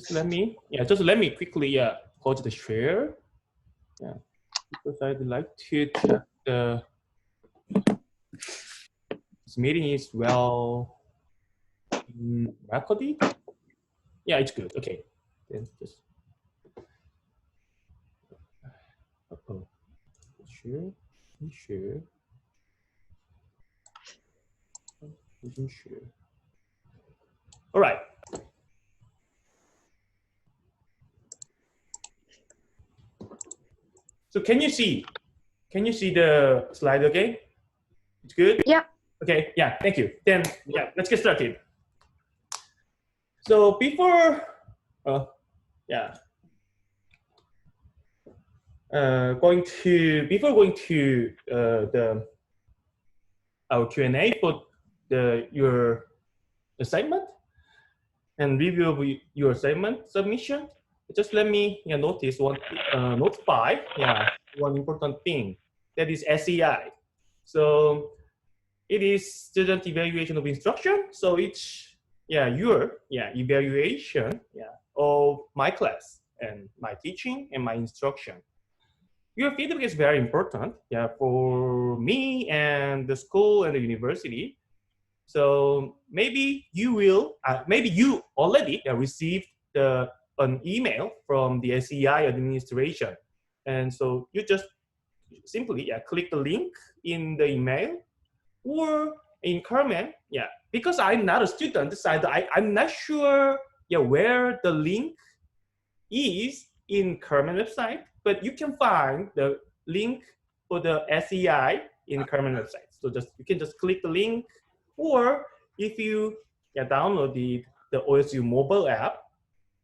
just let me quickly go to the share. Yeah, because I'd like to check this meeting is well recorded. Yeah, it's good. Okay, then just share. All right. So can you see the slide? Okay, it's good. Yeah. Okay. Yeah. Thank you. Then let's get started. So before going to our Q&A for your assignment and review of your assignment submission, just let me notice notify one important thing, that is SEI. So it is student evaluation of instruction. So it's your evaluation of my class and my teaching and my instruction. Your feedback is very important for me and the school and the university. So maybe you will, maybe you already received an email from the SEI administration. And so you just simply click the link in the email, or in Carmen, because I'm not a student, so I'm not sure where the link is in Carmen website, but you can find the link for the SEI in Carmen website. So you can just click the link, or if you download the OSU mobile app,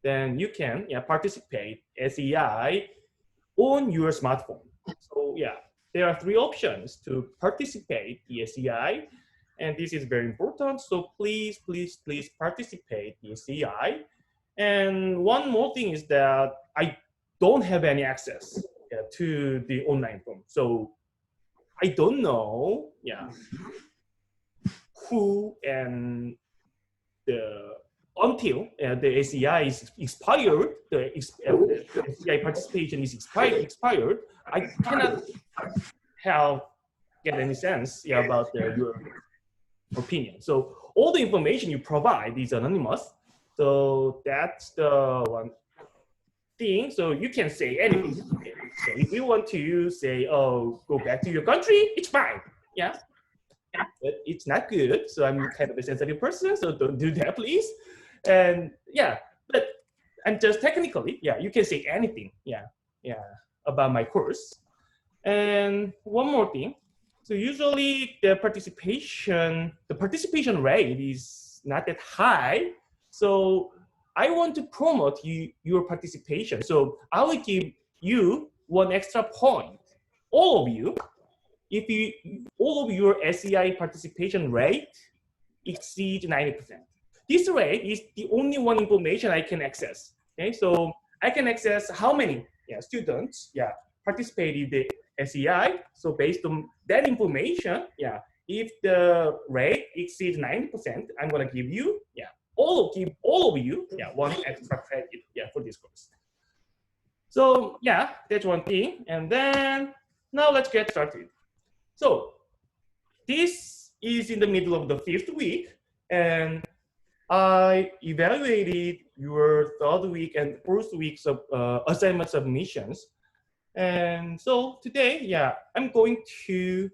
then you can participate SEI on your smartphone. So there are 3 options to participate the SEI, and this is very important. So please participate the SEI. And one more thing is that I don't have any access to the online form. So I don't know who and until the SEI is expired, the SEI participation is expired, I cannot get any sense about your opinion. So all the information you provide is anonymous. So that's the one thing. So you can say anything. So if you want to say, oh, go back to your country, it's fine. But it's not good. So I'm kind of a sensitive person, so don't do that, please. And but I'm just technically, you can say anything, about my course. And one more thing. So usually the participation rate is not that high. So I want to promote your participation. So I will give you 1 extra point. All of you, if all of your SEI participation rate exceeds 90%. This rate is the only one information I can access. Okay, so I can access how many students participated in the SEI. So based on that information, if the rate exceeds 90%, I'm gonna give you all of you 1 extra credit for this course. So that's one thing. And then now let's get started. So this is in the middle of the 5th week, and I evaluated your 3rd week and 4th weeks of assignment submissions. And so today, I'm going to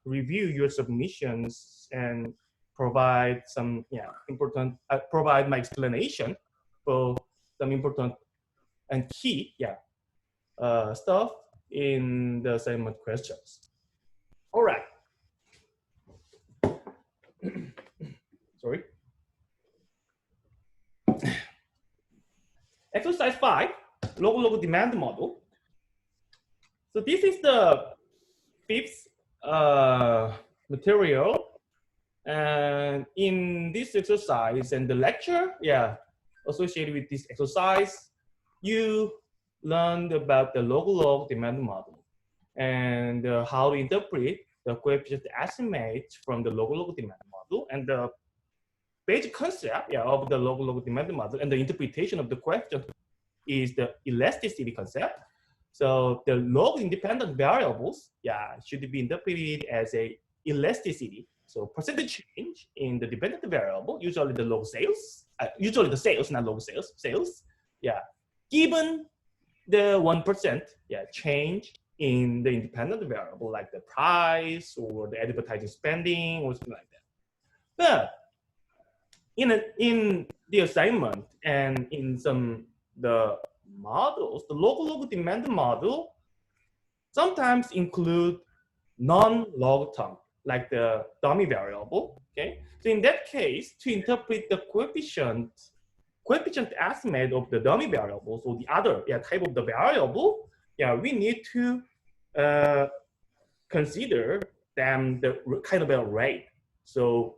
review your submissions and provide some provide my explanation for some important and key stuff in the assignment questions. All right. Sorry. Exercise 5, local demand model. So this is the 5th material, and in this exercise and the lecture, associated with this exercise, you learned about the local demand model and how to interpret the coefficient estimate from the local demand model, and the basic concept of the local demand model and the interpretation of the question is the elasticity concept. So the log independent variables, should be interpreted as a elasticity. So percentage change in the dependent variable, usually the log sales, usually the sales, not log sales, given the 1% change in the independent variable, like the price or the advertising spending or something like that. But in the assignment and in the models, the local demand model sometimes include non-log term, like the dummy variable. Okay, so in that case, to interpret the coefficient estimate of the dummy variables or the other type of the variable, we need to consider them the kind of a rate. So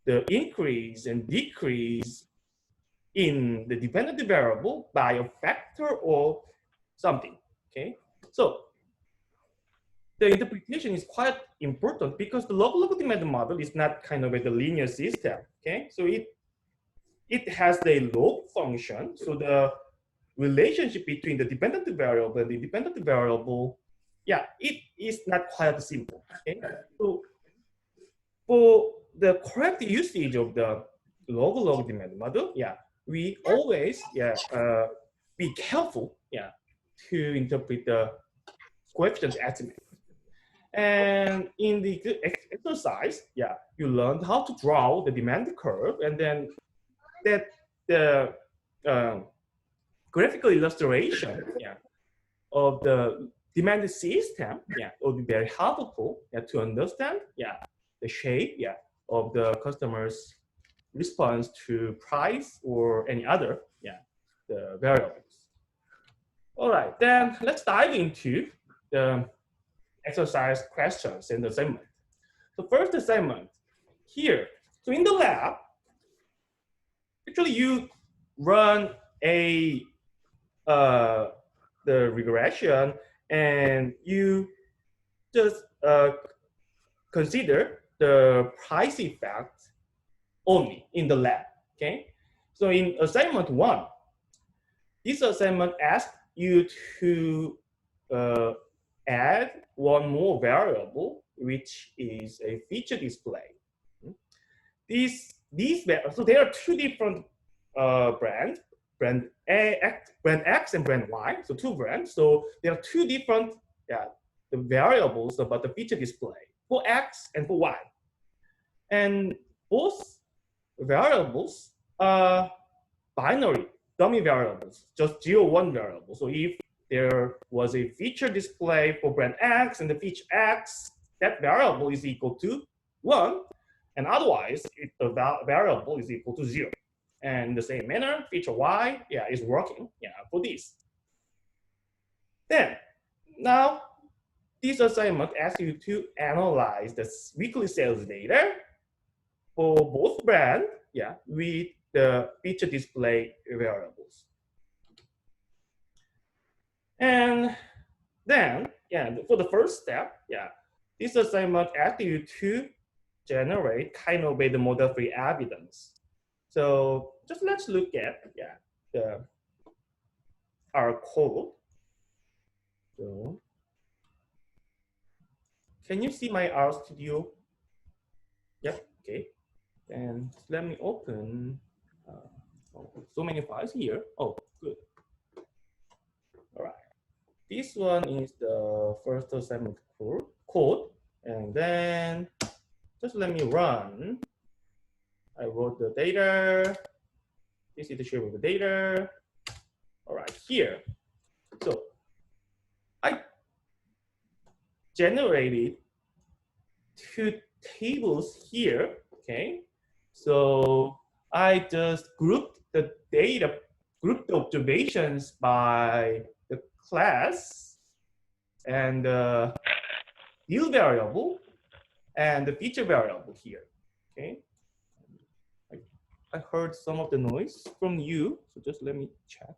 the increase and decrease in the dependent variable by a factor or something. Okay, so the interpretation is quite important because the local demand model is not kind of a linear system. Okay, so it has the log function. So the relationship between the dependent variable and the independent variable, it is not quite simple. Okay, so for the correct usage of the log demand model, we always be careful to interpret the coefficient estimate. And in the exercise, you learned how to draw the demand curve, and then that the graphical illustration of the demand system will be very helpful to understand the shape of the customer's response to price or any other the variables. All right, then let's dive into the exercise questions and assignment. The first assignment here. So in the lab, actually you run the regression and you just consider the price effect only in the lab. Okay. So in assignment 1, this assignment asks you to add one more variable, which is a feature display. So there are two different brands, brand X and brand Y. So two brands. So there are two different the variables about the feature display for X and for Y, and both variables are binary dummy variables, just 0, 1 variable. So if there was a feature display for brand X and the feature X, that variable is equal to 1, and otherwise the variable is equal to 0. And in the same manner, feature Y is working for this. Then now this assignment asks you to analyze the weekly sales data for both brands with the feature display variables. And then, for the first step, this assignment asks you to generate kind of the model-free evidence. So just let's look at our code. So can you see my R Studio? Yep. Okay. And let me open. So many files here. Oh, good. All right. This one is the first assignment code, and then just let me run. I wrote the data. This is the shape of the data. All right, here. So I generated two tables here. Okay. So I just grouped the data, grouped the observations by the class and the yield variable and the feature variable here. Okay. I heard some of the noise from you, so just let me check.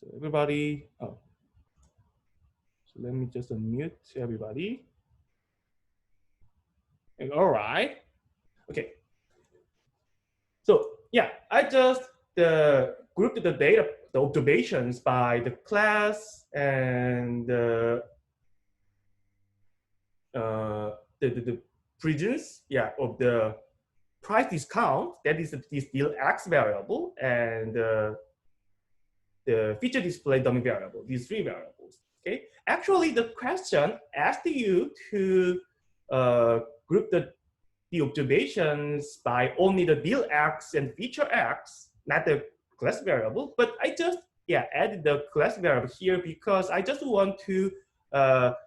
So everybody, oh, so let me just unmute everybody. All right. Okay. So yeah, I just grouped the data, the observations by the class and the presence, yeah, of the price discount, that is this deal X variable, and the feature display dummy variable, these three variables. Okay. Actually, the question asked you to group the observations by only the deal X and feature X, not the class variable. But I just added the class variable here because I just want to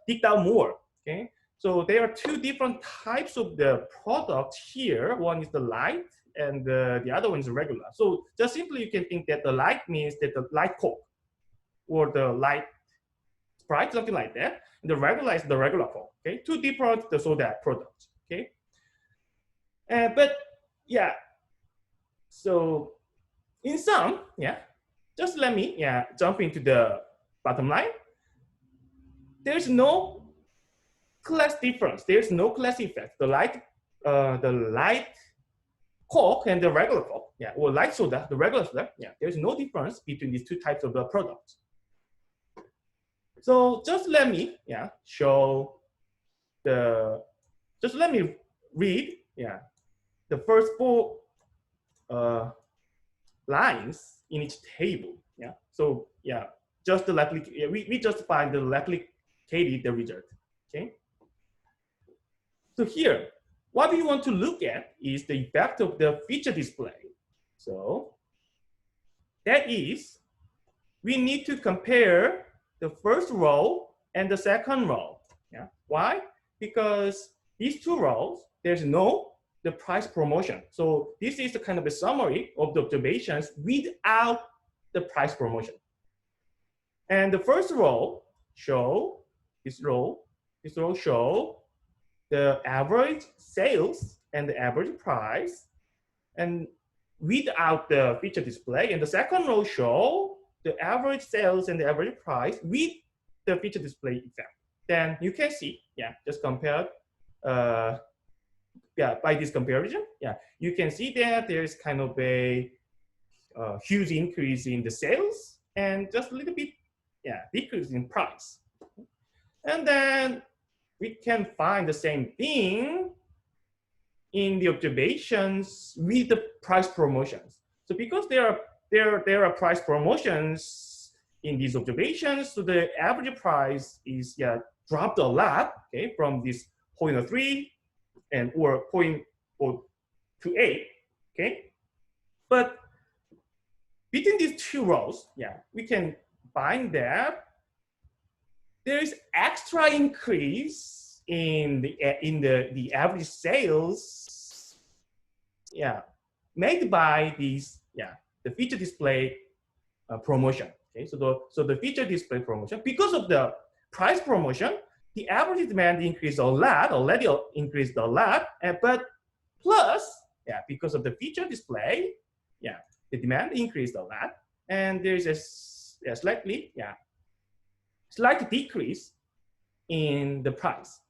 dig down more. Okay. So there are two different types of the product here. One is the light, and the other one is regular. So just simply you can think that the light means that the light Coke or the light Sprite, something like that. And the regular is the regular Coke. Okay, two different soda products. Okay, but yeah. So in sum, just let me jump into the bottom line. There's no class difference. There's no class effect. The light Coke and the regular Coke, or light soda, the regular soda, there's no difference between these two types of the products. So just let me, show just let me read, the first four lines in each table, So just the we just find the replicated the result, okay. So here, what we want to look at is the effect of the feature display. So that is, we need to compare the first row and the second row. Why? Because these two rows, there's no the price promotion. So this is the kind of a summary of the observations without the price promotion. And the first row show this row show the average sales and the average price, and without the feature display. And the second row show the average sales and the average price with the feature display effect. Then you can see, just compare, by this comparison, you can see that there's kind of a huge increase in the sales and just a little bit, decrease in price. And then we can find the same thing in the observations with the price promotions. So because there are price promotions in these observations, so the average price is dropped a lot, okay, from this 0.03 and or 0.028, okay. But between these two rows, we can find that there is extra increase in the average sales, made by these, the feature display promotion. Okay, so the feature display promotion, because of the price promotion, the average demand increased a lot, already increased a lot, but plus, because of the feature display, the demand increased a lot, and there's a slight decrease in the price.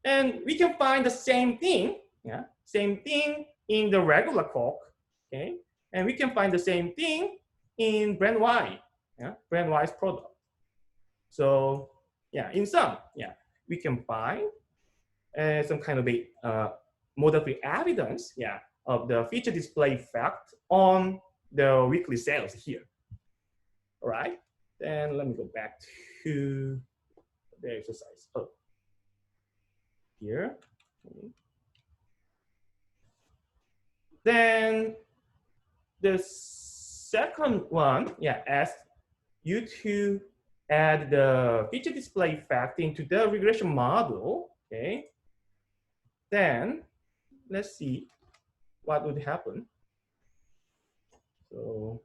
And we can find the same thing, same thing in the regular Coke, okay? And we can find the same thing in brand Y, brand Y's product. So in sum, we can find some kind of a model-free evidence, of the feature display effect on the weekly sales here. All right, then let me go back to the exercise. Oh, here. Okay. Then the second one, asks you to add the feature display effect into the regression model. Okay. Then let's see what would happen. So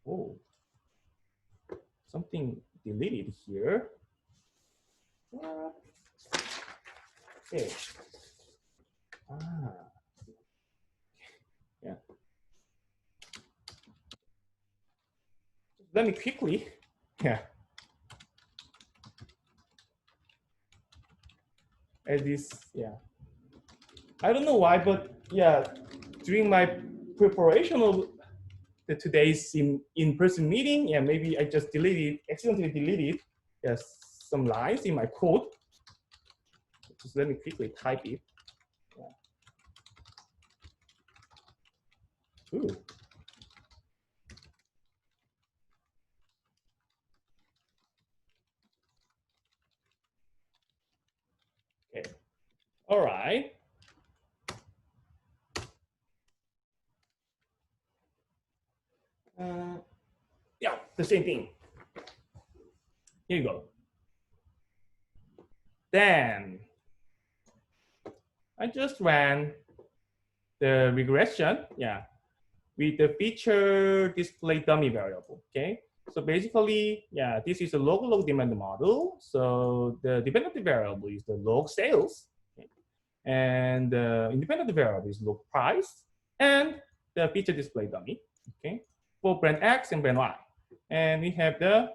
oh, something deleted here. Okay. Ah. Yeah. Let me quickly, yeah, add this, yeah. I don't know why, but yeah, during my preparation of today's in-person meeting, yeah, maybe I just accidentally deleted, yes, some lines in my code. Just let me quickly type it. Yeah. Ooh. Okay. All right. Yeah, the same thing. Here you go. Then I just ran the regression, yeah, with the feature display dummy variable. Okay. So basically, yeah, this is a log demand model. So the dependent variable is the log sales, okay? And the independent variable is log price, and the feature display dummy, okay, for brand X and brand Y. And we have the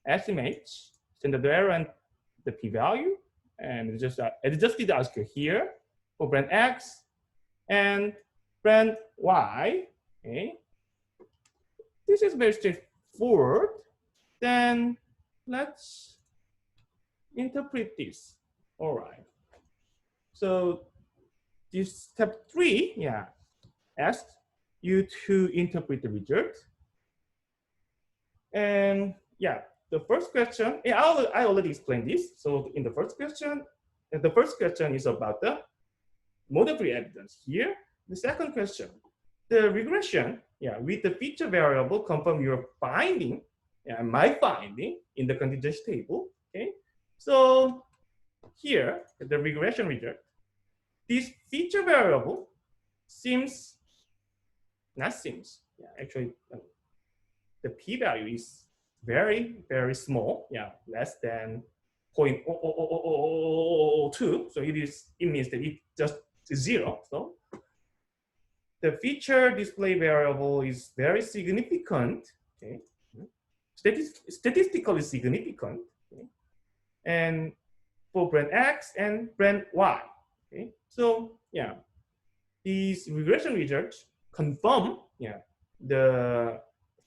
estimates, standard error, and the p-value, and just adjusted asker here for brand X and brand Y. Okay, this is very straightforward. Then let's interpret this. All right. So this step 3, yeah, asks you to interpret the result. And yeah, the first question, yeah, I already explained this. So in the first question is about the model-free evidence. Here, the second question, the regression, yeah, with the feature variable confirm your finding, yeah, my finding in the contingency table. Okay, so here the regression result, this feature variable seems, not seems, yeah, actually the p-value is very, very small, yeah, less than 0.00002. So it means that it just is 0. So the feature display variable is very significant, okay, statistically significant, okay? And for brand X and brand Y, okay. So yeah, these regression results confirm, yeah, the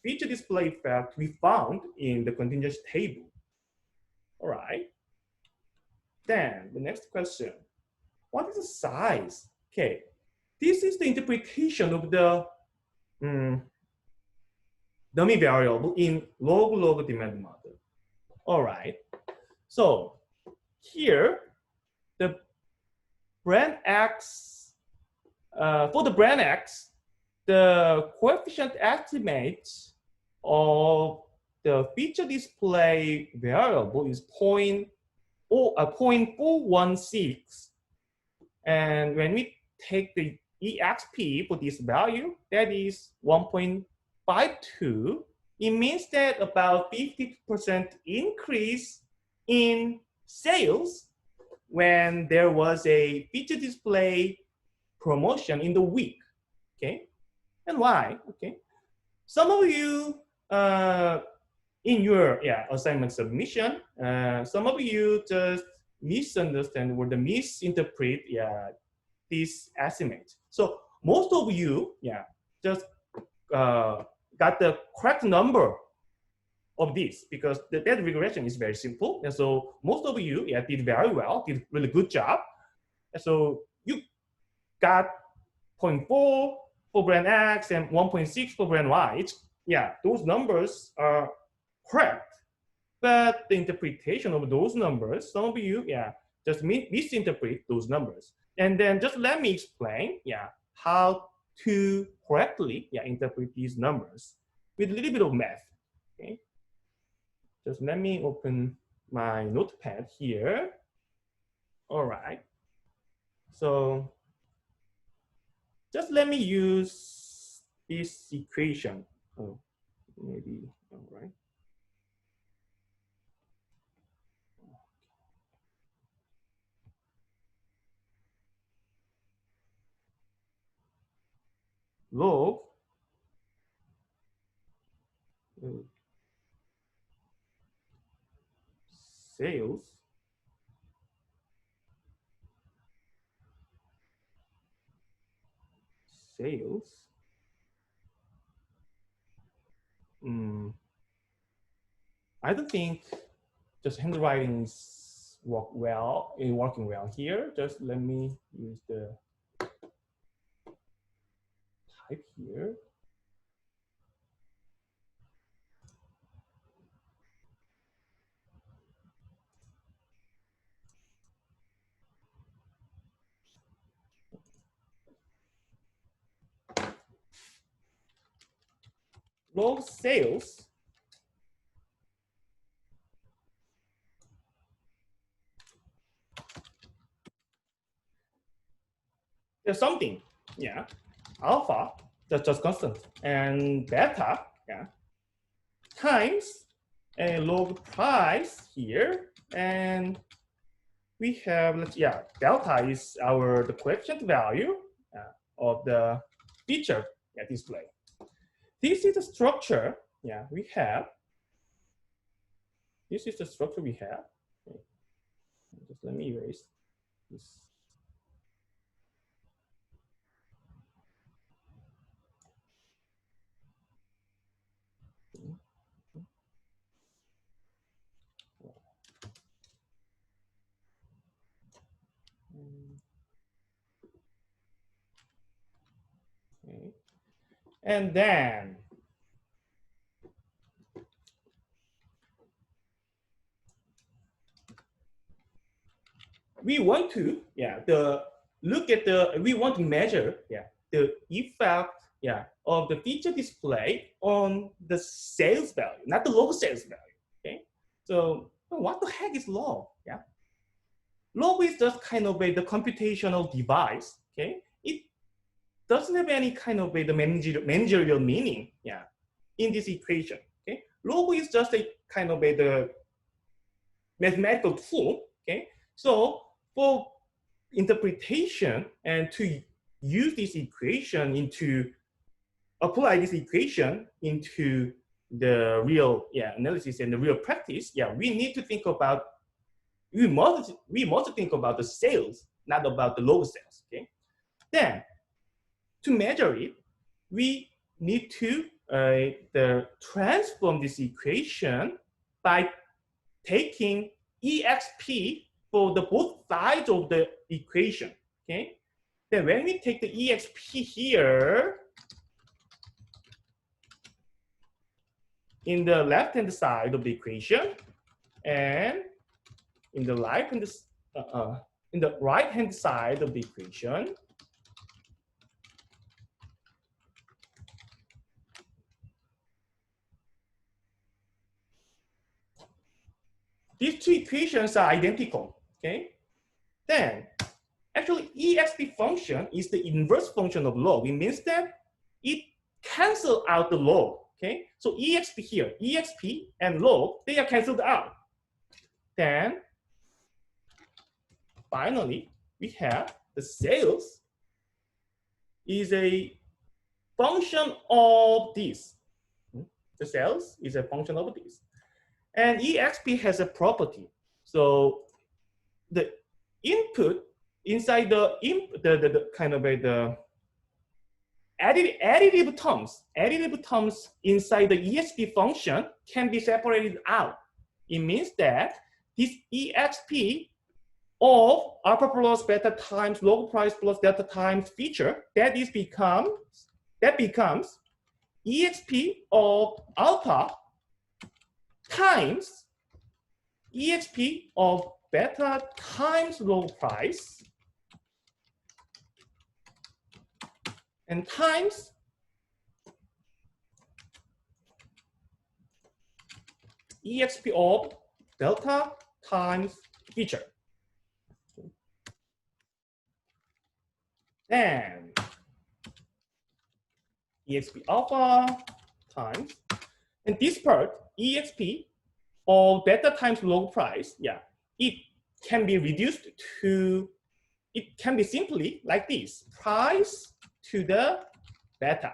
feature display effect we found in the contingency table. All right. Then the next question, what is the size? Okay, this is the interpretation of the dummy variable in log demand model. All right. So here, the brand X, for the brand X, the coefficient estimates of the feature display variable is 0.416. And when we take the EXP for this value, that is 1.52. It means that about 50% increase in sales when there was a feature display promotion in the week. Okay, and why? Okay, some of you in your assignment submission, some of you just misunderstand or the misinterpret this estimate. So most of you just got the correct number of this because that regression is very simple. And so most of you did very well, did really good job. And so you got 0.4 for brand X and 1.6 for brand Y. Those numbers are correct. But the interpretation of those numbers, some of you just misinterpret those numbers. And then just let me explain how to correctly interpret these numbers with a little bit of math. Okay. Just let me open my notepad here. All right. So just let me use this equation. Oh, maybe, all right. log sales I don't think just handwritings working well here. Just let me use the type here. Log sales there's something, yeah. Alpha, that's just constant, and beta, yeah, times a log price here, and we have, delta is the coefficient value of the feature display. This is the structure, we have. This is the structure we have. Okay. Just let me erase this. Okay. And then we want to we want to measure the effect of the feature display on the sales value, not the log sales value. Okay, so what the heck is log? Log is just kind of the computational device. Okay, it doesn't have any kind of the managerial meaning in this equation. Okay, log is just a kind of the mathematical tool. Okay, so for interpretation and to use this equation apply this equation into the real analysis and the real practice, we need to think about, we must think about the sales, not about the log sales. Okay, then to measure it, we need to transform this equation by taking exp for the both sides of the equation. Okay, then when we take the exp here in the left-hand side of the equation and in the right-hand side of the equation, these two equations are identical. Okay, then actually exp function is the inverse function of log. It means that it cancels out the log. Okay, so exp here, exp and log, they are canceled out. Then finally we have the sales is a function of this. The sales is a function of this. And exp has a property. So the input inside the kind of the additive terms inside the exp function can be separated out. It means that this exp of alpha plus beta times log price plus delta times feature, that becomes exp of alpha times exp of beta times log price and times exp of delta times feature. Then exp alpha times, and this part exp of beta times log price, it can be reduced to, it can be simply like this, price to the beta.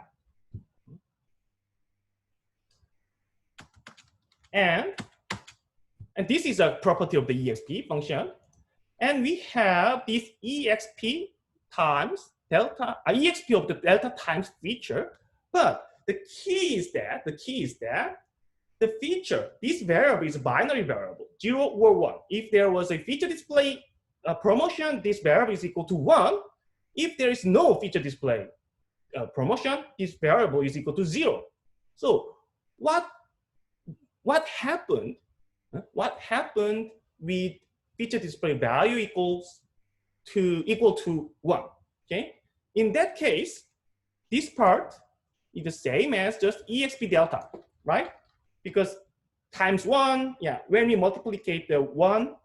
And this is a property of the exp function. And we have this exp times delta, exp of the delta times feature. But the key is that the feature, this variable is a binary variable, 0 or 1. If there was a feature display promotion, this variable is equal to 1. If there is no feature display promotion, this variable is equal to 0. So what happened? What happened with feature display value equal to 1? Okay. In that case, this part is the same as just exp delta, right? Because times 1, yeah, when we multiplicate the 1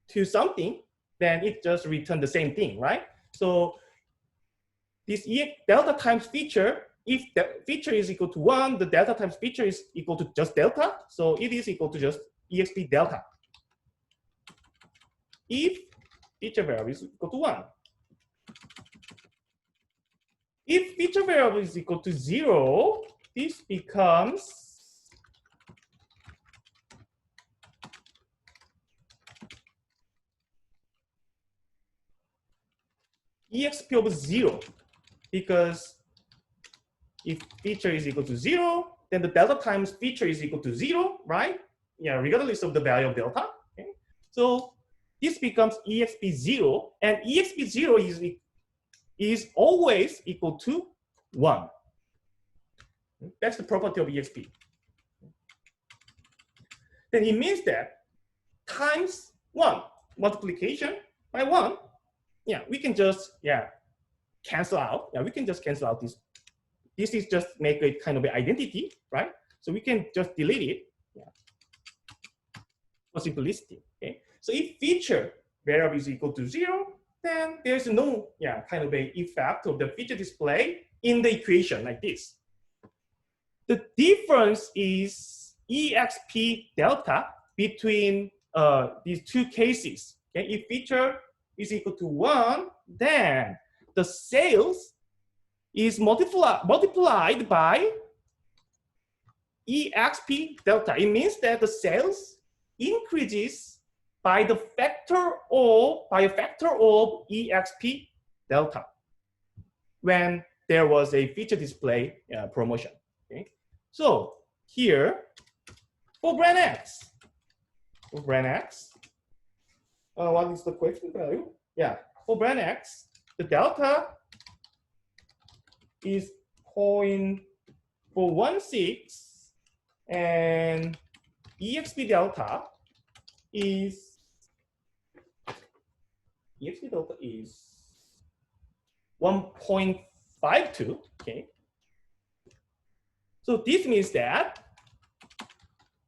to something, then it just returns the same thing, right? So this delta times feature, if the feature is equal to 1, the delta times feature is equal to just delta. So it is equal to just exp delta. If feature variable is equal to 1. If feature variable is equal to 0, this becomes exp of 0, because if feature is equal to 0, then the delta times feature is equal to 0, right? Yeah, regardless of the value of delta. Okay? So this becomes exp 0, and exp 0 is always equal to 1. That's the property of exp. Then it means that times 1, multiplication by 1, yeah, we can just cancel out. Yeah, we can just cancel out this. This is just make a kind of an identity, right? So we can just delete it. Yeah. For simplicity. Okay. So if feature variable is equal to 0, then there's no kind of a effect of the feature display in the equation like this. The difference is exp delta between these two cases. Okay, if feature is equal to 1, then the sales is multiplied by exp delta. It means that the sales increases by a factor of exp delta when there was a feature display promotion. Okay, so here for brand X, what is the question value? Yeah, for brand X, the delta is 0.416, and exp delta is 1.52. Okay, so this means that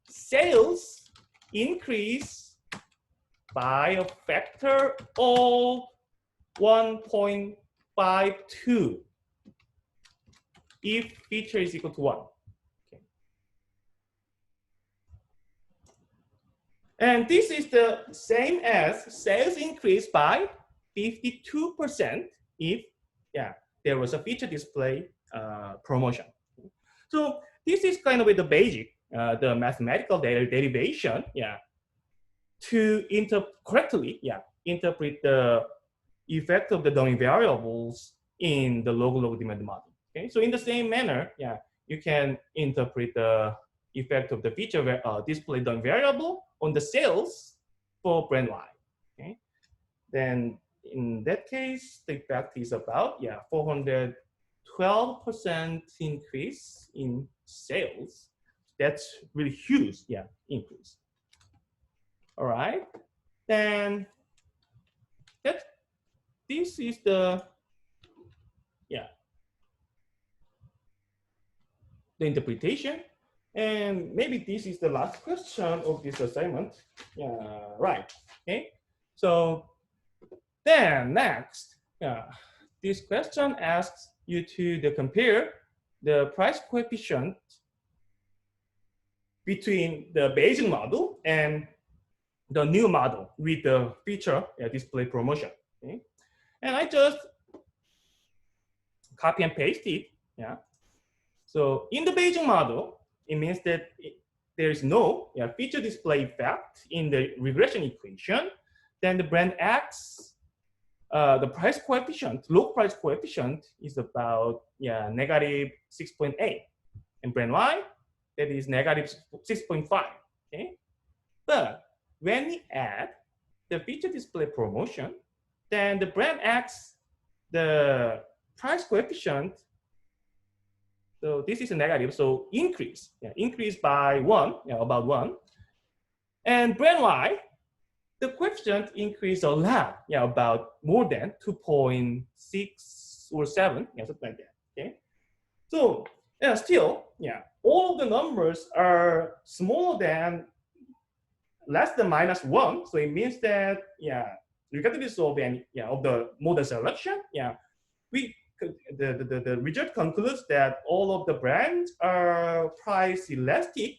sales increase by a factor of 1.52 if feature is equal to 1. Okay. And this is the same as sales increase by 52% if there was a feature display promotion. So this is kind of the basic, the mathematical derivation, to correctly interpret the effect of the domain variables in the log demand model. Okay, so in the same manner, you can interpret the effect of the feature display domain variable on the sales for brand Y. Okay, then in that case, the effect is about 412% increase in sales. That's really huge, increase. All right, then this is the the interpretation, and maybe this is the last question of this assignment. Right. Okay. So then next, this question asks you to compare the price coefficient between the Bayesian model and the new model with the feature display promotion. Okay? And I just copy and paste it. Yeah. So in the Bayesian model, it means that there is no feature display effect in the regression equation. Then the brand X, the price coefficient, log price coefficient is about negative 6.8, and brand Y, that is negative 6.5. Okay, but when we add the feature display promotion, then the brand X, the price coefficient, so this is a negative, so increase by 1, about 1. And brand Y, the coefficient increased a lot, about more than 2.6 or 7, something like that. Okay, so still, all of the numbers are smaller than, less than -1. So it means that, regardless of any of the model selection, the result concludes that all of the brands are price elastic.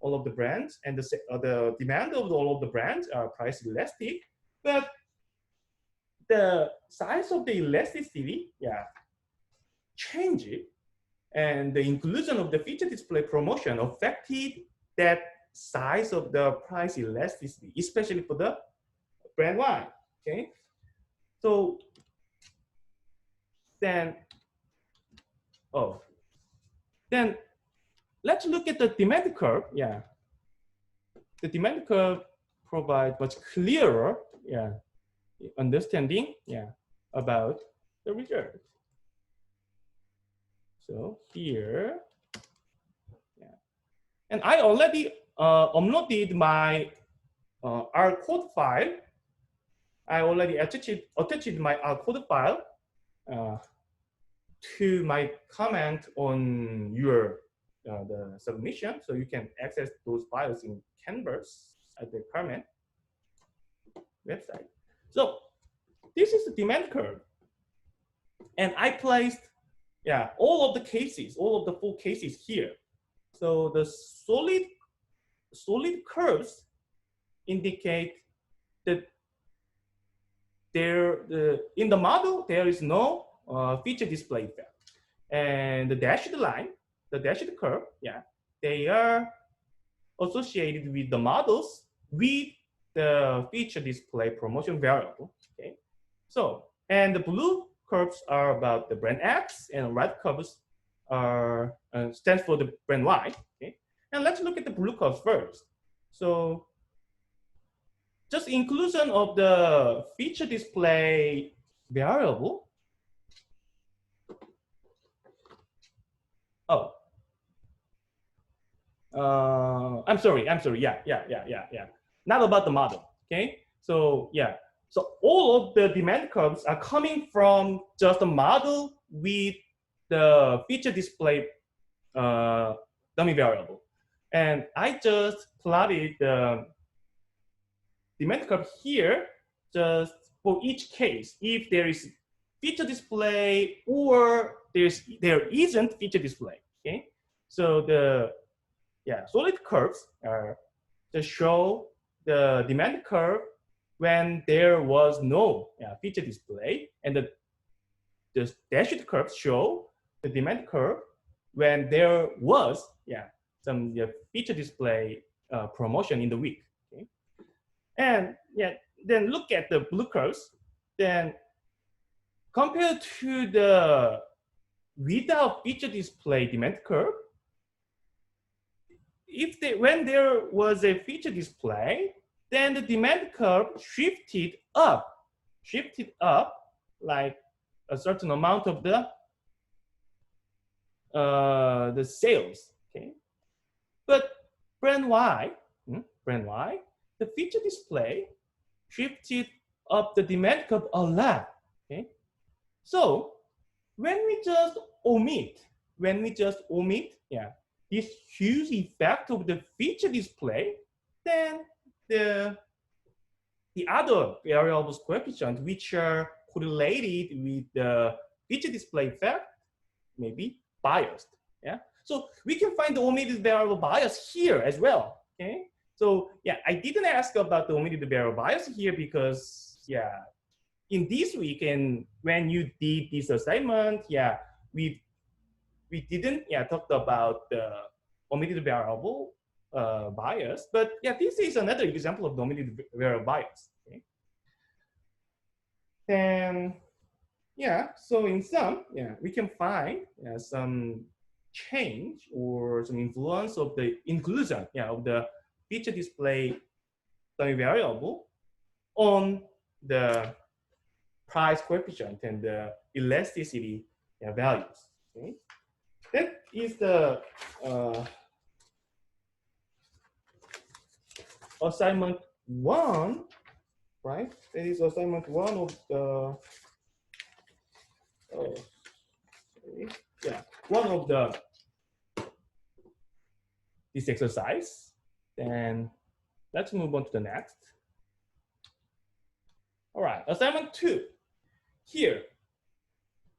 All of the brands and the demand of all of the brands are price elastic, but the size of the elasticity, changed, and the inclusion of the feature display promotion affected that size of the price elasticity, especially for the brand Y. Okay, so then let's look at the demand curve. The demand curve provides much clearer understanding about the result. So here, and I already uploaded my R code file. I already attached my R code file to my comment on your the submission, so you can access those files in Canvas at the comment website. So this is the demand curve, and I placed all of the cases, all of the 4 cases here. So the solid curves indicate that in the model there is no feature display effect, and the dashed line, the dashed curve, they are associated with the models with the feature display promotion variable. Okay, so and the blue curves are about the brand X, and red curves are stands for the brand Y. Okay, and let's look at the blue curves first. So just inclusion of the feature display variable. Oh, I'm sorry. Yeah. Not about the model. Okay. So so all of the demand curves are coming from just a model with the feature display dummy variable, and I just plotted the demand curve here just for each case. If there is feature display or there isn't feature display. Okay. So the solid curves are to show the demand curve when there was no feature display, and the dashed curves show the demand curve when there was some feature display promotion in the week. Okay? And then look at the blue curves. Then compared to the without feature display demand curve, when there was a feature display, then the demand curve shifted up like a certain amount of the sales. Okay, but brand Y, the feature display shifted up the demand curve a lot. Okay, so when we just omit, this huge effect of the feature display, then the other variables coefficient which are correlated with the feature display effect may be biased. So we can find the omitted variable bias here as well. So I didn't ask about the omitted variable bias here because in this week and when you did this assignment, yeah, we didn't talk about the omitted variable bias, but yeah, this is another example of the omitted variable bias. Okay? Then yeah, so in sum, yeah, we can find some change or some influence of the inclusion of the feature display dummy variable on the price coefficient and the elasticity values. Okay? That is the assignment 1, right? That is assignment 1 of the one of the this exercise. Then let's move on to the next. All right, assignment 2. Here,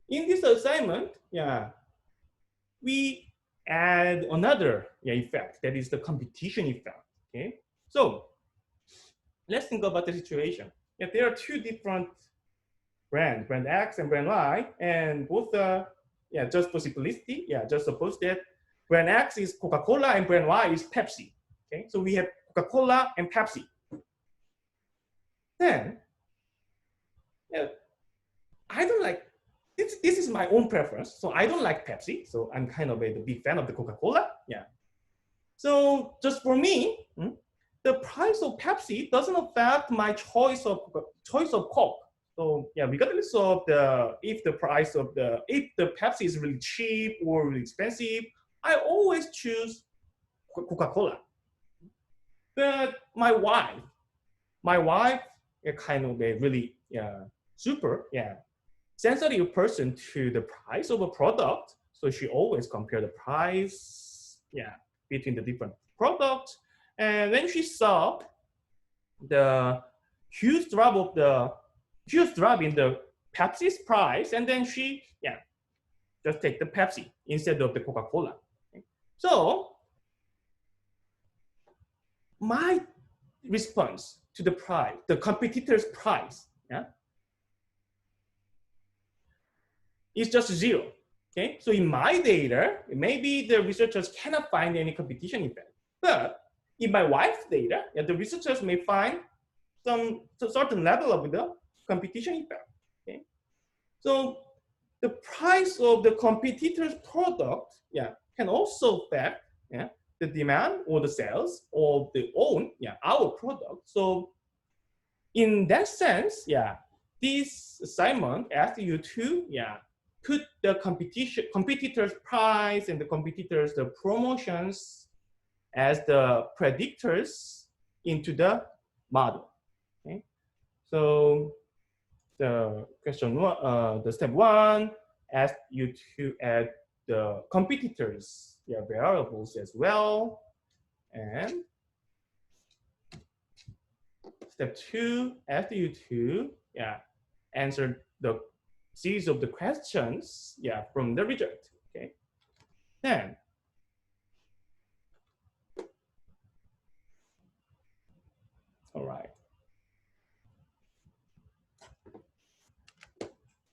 in this assignment, we add another effect, that is the competition effect. Okay, so let's think about the situation. If there are two different brands, brand X and brand Y, and both are just for simplicity, just suppose that brand X is Coca-Cola and brand Y is Pepsi. Okay, so we have Coca-Cola and Pepsi. Then, I don't like this is my own preference. So I don't like Pepsi. So I'm kind of a big fan of the Coca-Cola. Yeah. So just for me, the price of Pepsi doesn't affect my choice of Coke. So yeah, regardless of if the Pepsi is really cheap or really expensive, I always choose Coca-Cola. But my wife is kind of a really super sensitive person to the price of a product. So she always compare the price between the different products. And when she saw the huge drop in the Pepsi's price, and then she just take the Pepsi instead of the Coca-Cola. Okay. So my response to the price, the competitor's price, is just 0. Okay, so in my data, maybe the researchers cannot find any competition effect. But in my wife's data, the researchers may find some certain level of the competition effect. Okay, so the price of the competitor's product, can also affect the demand or the sales of our product. So in that sense, this assignment asks you to put the competitor's price and the competitors' the promotions as the predictors into the model. Okay, so the question one, the step 1 asks you to add the competitors' variables as well, and step 2 asks you to answer the series of the questions from the result. Okay, then all right,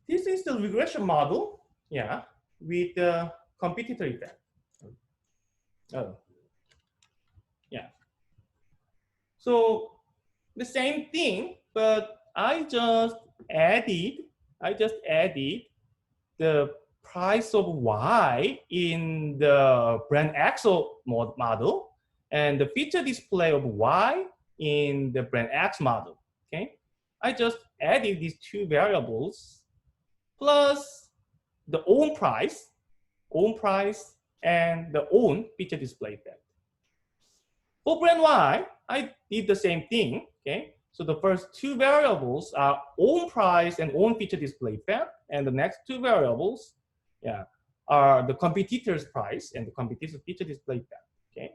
this is the regression model with the competitor effect. So the same thing, but I just added the price of Y in the brand X model and the feature display of Y in the brand X model. Okay, I just added these two variables plus the own price and the own feature display effect. For brand Y, I did the same thing. Okay, so the first two variables are own price and own feature display effect, and the next two variables, are the competitor's price and the competitor's feature display effect. Okay,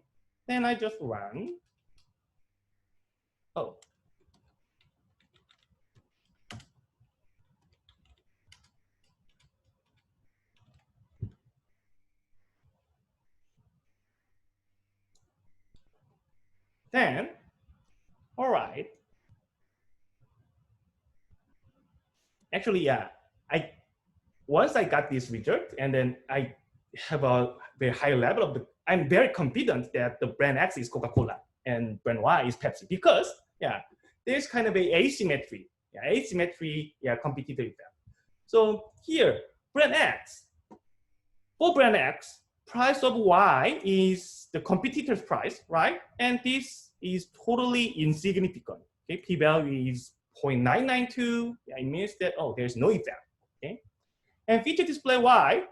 then I just run. Oh. Then, all right. actually, yeah, once I got this result, and then I have a very high level of I'm very confident that the brand X is Coca-Cola and brand Y is Pepsi, because yeah, there's kind of a asymmetry, competitive effect. So here, brand X, for brand X, price of Y is the competitor's price, right? And this is totally insignificant. Okay, p-value is 0.992. Yeah, it means that there's no effect. Okay, and feature display Y,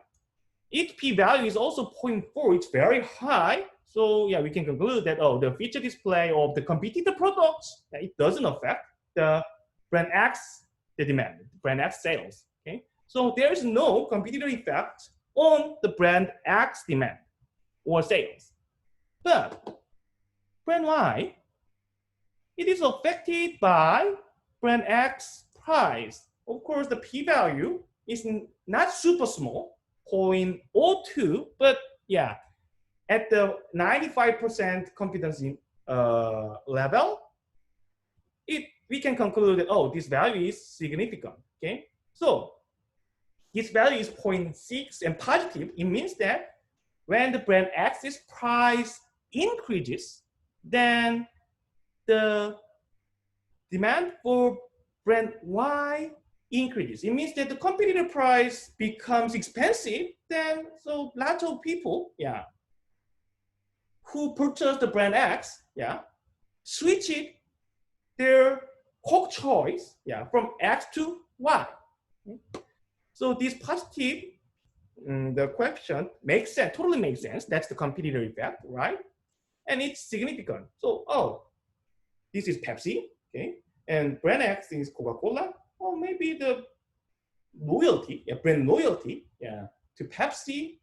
its p-value is also 0.4. It's very high. So yeah, we can conclude that the feature display of the competitor products, it doesn't affect the brand X, the demand, brand X sales. Okay, so there is no competitor effect on the brand X demand or sales. But brand Y, it is affected by brand X price. Of course, the p-value is not super small, 0.02, but yeah, at the 95% confidence level, we can conclude that this value is significant. Okay, so this value is 0.6 and positive. It means that when the brand X's price increases, then the demand for brand Y increases. It means that the competitor price becomes expensive. Then so lots of people, who purchase the brand X, switch their Coke choice, from X to Y. So this positive, the coefficient makes sense, totally makes sense. That's the competitor effect, right? And it's significant. So, this is Pepsi, okay? And brand X is Coca-Cola, or maybe the loyalty, brand loyalty, to Pepsi,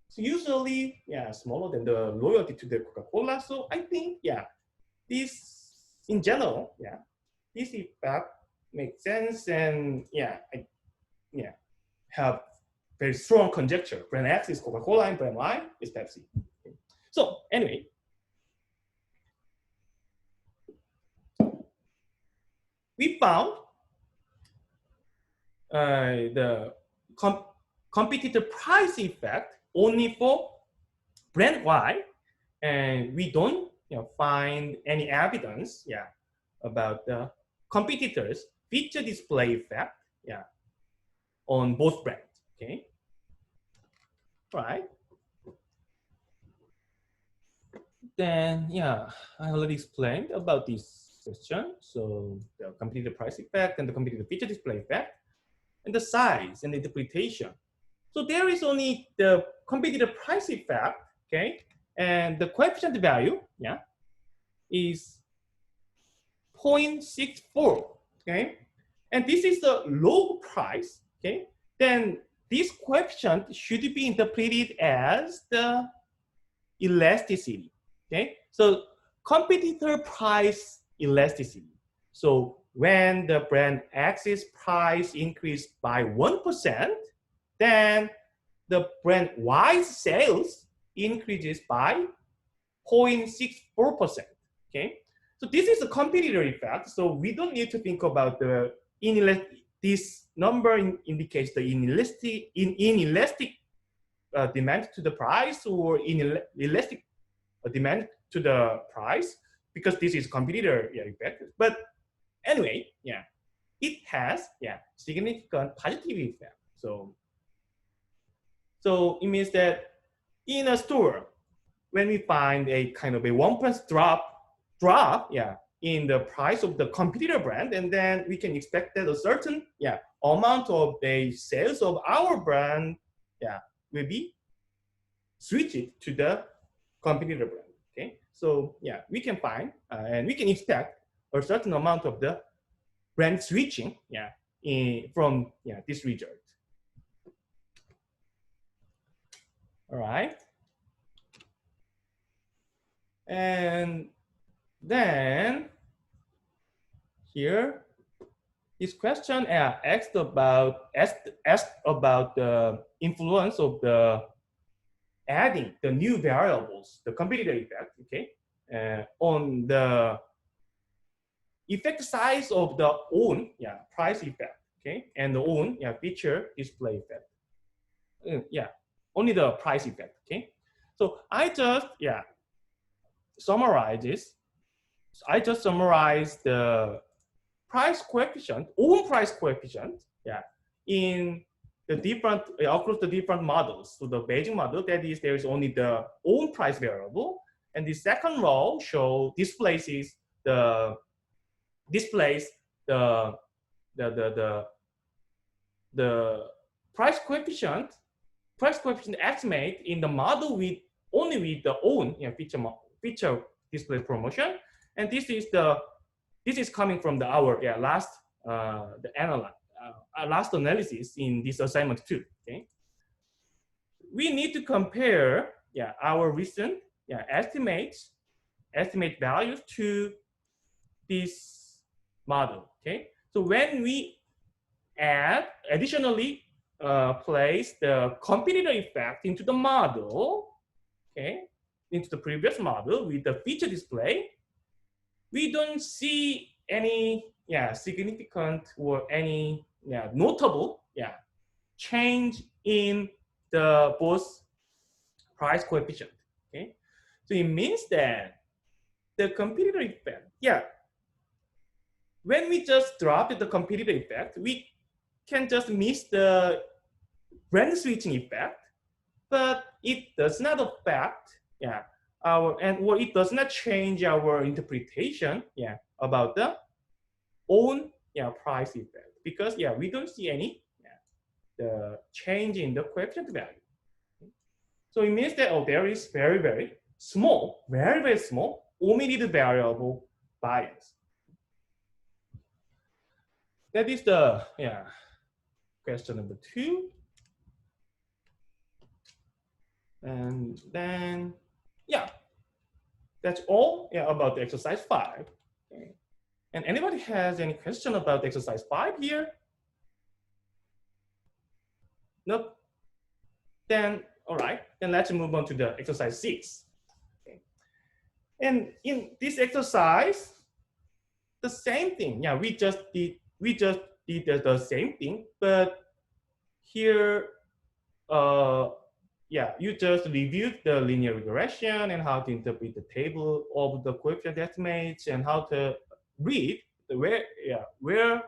it's usually, smaller than the loyalty to the Coca-Cola. So I think, this, in general, this effect makes sense, and I have very strong conjecture. Brand X is Coca-Cola and brand Y is Pepsi. Okay. So anyway, we found the competitor price effect only for brand Y, and we don't find any evidence about the competitors feature display effect on both brands. Okay, right? Then I already explained about this question. So the competitor price effect and the competitor feature display effect, and the size and the interpretation. So there is only the competitor price effect, okay, and the coefficient value, is 0.64, okay, and this is the log price, okay. Then this coefficient should be interpreted as the elasticity, okay. So competitor price elasticity. So when the brand X's price increased by 1%, then the brand Y's sales increases by 0.64%. Okay, so this is a competitor effect. So we don't need to think about the this number indicates the inelastic demand to the price or inelastic demand to the price, because this is competitor effect. But anyway, it has significant positive effect. So it means that in a store, when we find a kind of a 1% drop in the price of the competitor brand, and then we can expect that a certain amount of the sales of our brand will be switched to the competitor brand. Okay, so we can find and we can expect a certain amount of the brand switching from this result. All right. And then here, this question asked about the influence of the adding the new variables, the competitor effect, okay, on the effect size of the own price effect. okay, and the own feature display effect. Only the price effect, okay. So I just summarize this. I just summarize the price coefficient, own price coefficient, in the different across the different models. So the Bayesian model, that is, there is only the own price variable, and the second row displays the price coefficient estimate in the model with only with the own feature display promotion, and this is coming from our last last analysis in this assignment too. Okay, we need to compare our recent estimate values to this model. Okay, so when we additionally place the competitor effect into the model, okay, into the previous model with the feature display, we don't see any significant or any notable change in the both price coefficient. Okay, so it means that the competitor effect, when we just dropped the competitor effect, we can just miss the brand switching effect, but it does not affect it does not change our interpretation about the own price effect, because we don't see any the change in the coefficient value. So it means that there is very small omitted variable bias. That is the question number 2. And then that's all about the exercise 5. Okay. And anybody has any question about exercise 5 here? Nope. Then all right, then let's move on to the exercise 6. Okay. And in this exercise, the same thing. We just did the same thing, but here you just reviewed the linear regression and how to interpret the table of the coefficient estimates and how to read where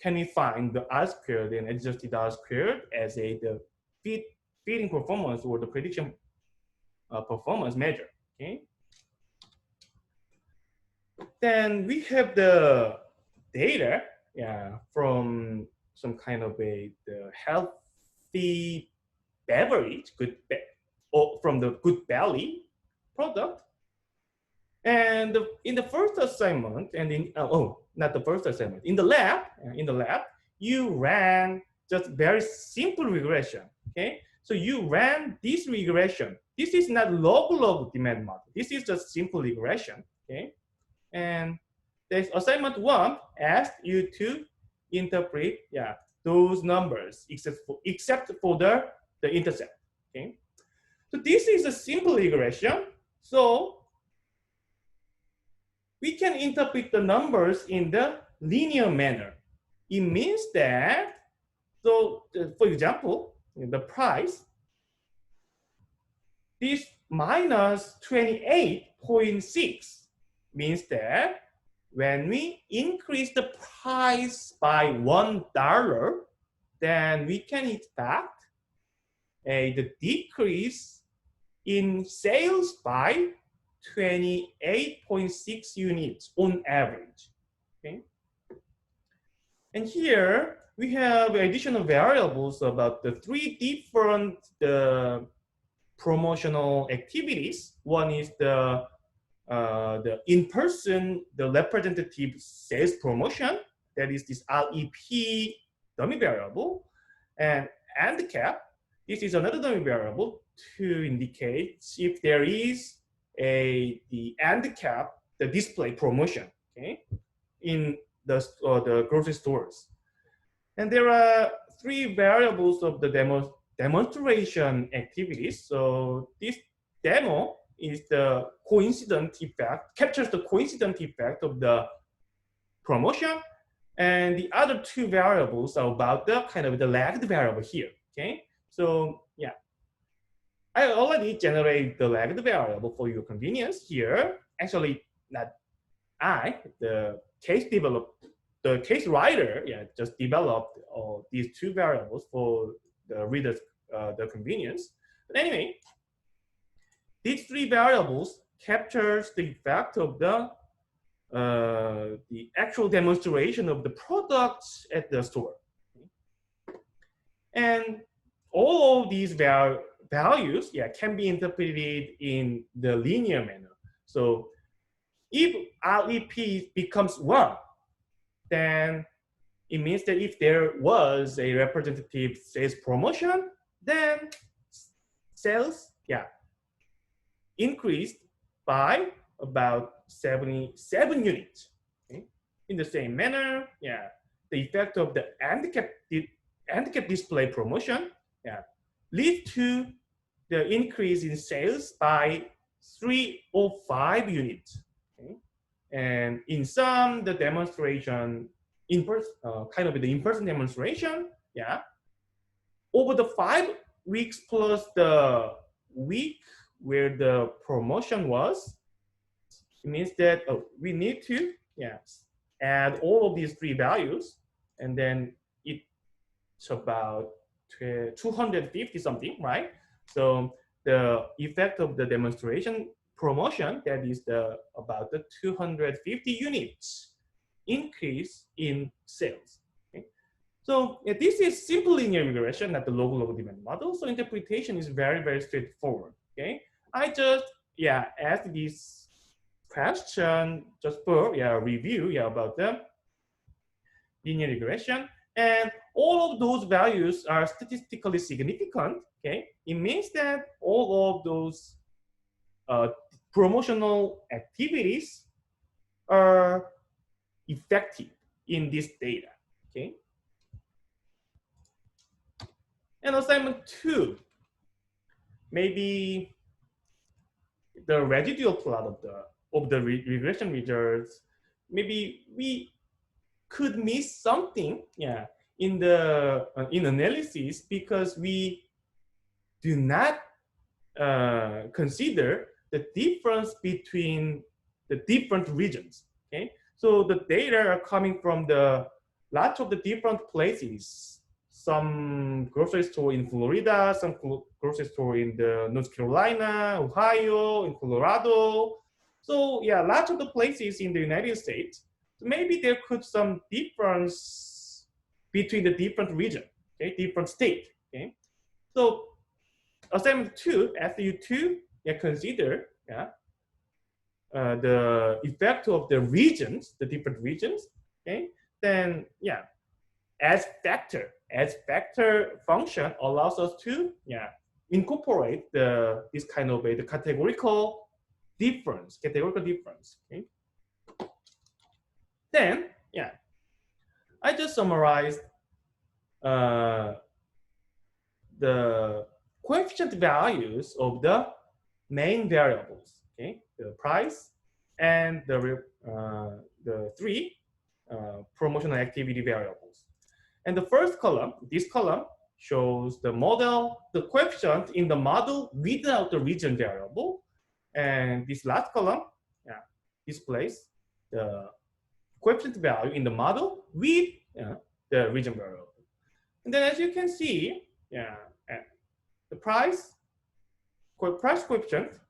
can we find the R-squared and adjusted R-squared as the fitting performance or the prediction performance measure. Okay. Then we have the data from some kind of the healthy beverage, from the GoodBelly product. And in the first assignment, and not the first assignment, in the lab, you ran just very simple regression. Okay, so you ran this regression. This is not log demand model. This is just simple regression. Okay, and this assignment 1 asked you to interpret those numbers except for the intercept. Okay, so this is a simple regression. So we can interpret the numbers in the linear manner. It means that, so for example, the price, this minus 28.6 means that when we increase the price by $1, then we can expect the decrease in sales by 28.6 units on average. Okay. And here we have additional variables about the 3 different promotional activities. One is the in-person, the representative sales promotion. That is this REP dummy variable, and cap. This is another dummy variable to indicate if there is the cap, the display promotion, okay, in the grocery stores. And there are 3 variables of the demonstration activities. So this demo is the coincident effect, captures the coincident effect of the promotion And the other two variables are about the kind of the lagged variable here. Okay, so yeah, I already generate the lagged variable for your convenience here. Actually, not I, the case writer, yeah, just developed these two variables for the reader's the convenience. But anyway, these three variables captures the effect of the actual demonstration of the products at the store. And all of these values, yeah, can be interpreted in the linear manner. So if REP becomes 1, then it means that if there was a representative sales promotion, then sales, yeah, increased by about 77 units. Okay? In the same manner, yeah, the effect of the handicap display promotion, yeah, leads to the increase in sales by 305 units. Okay? And in some, the demonstration, kind of the in-person demonstration, yeah, over the 5 weeks plus the week where the promotion was, it means that we need to, yeah, add all of these three values, and then it's about 250 something, right? So the effect of the demonstration promotion, that is about the 250 units increase in sales. Okay? So this is simple linear regression, not the log demand model. So interpretation is very, very straightforward. Okay, I just asked this question just for review about the linear regression, and all of those values are statistically significant. Okay, it means that all of those promotional activities are effective in this data. Okay, and assignment 2, maybe the residual plot of the regression results. Maybe we could miss something, in the in analysis, because we do not consider the difference between the different regions. Okay, so the data are coming from the lots of the different places. Some grocery store in Florida, some grocery store in the North Carolina, Ohio, in Colorado. So yeah, lots of the places in the United States. So maybe there could some difference between the different region, okay, different state. Okay, so assignment 2, after you consider the effect of the regions, the different regions. Okay, then as factor function allows us to incorporate this kind of the categorical difference. Okay, then I just summarized the coefficient values of the main variables. Okay, the price and the 3 promotional activity variables. And the first column, this column, shows the coefficient in the model without the region variable. And this last column displays the coefficient value in the model with the region variable. And then as you can see, the price coefficient,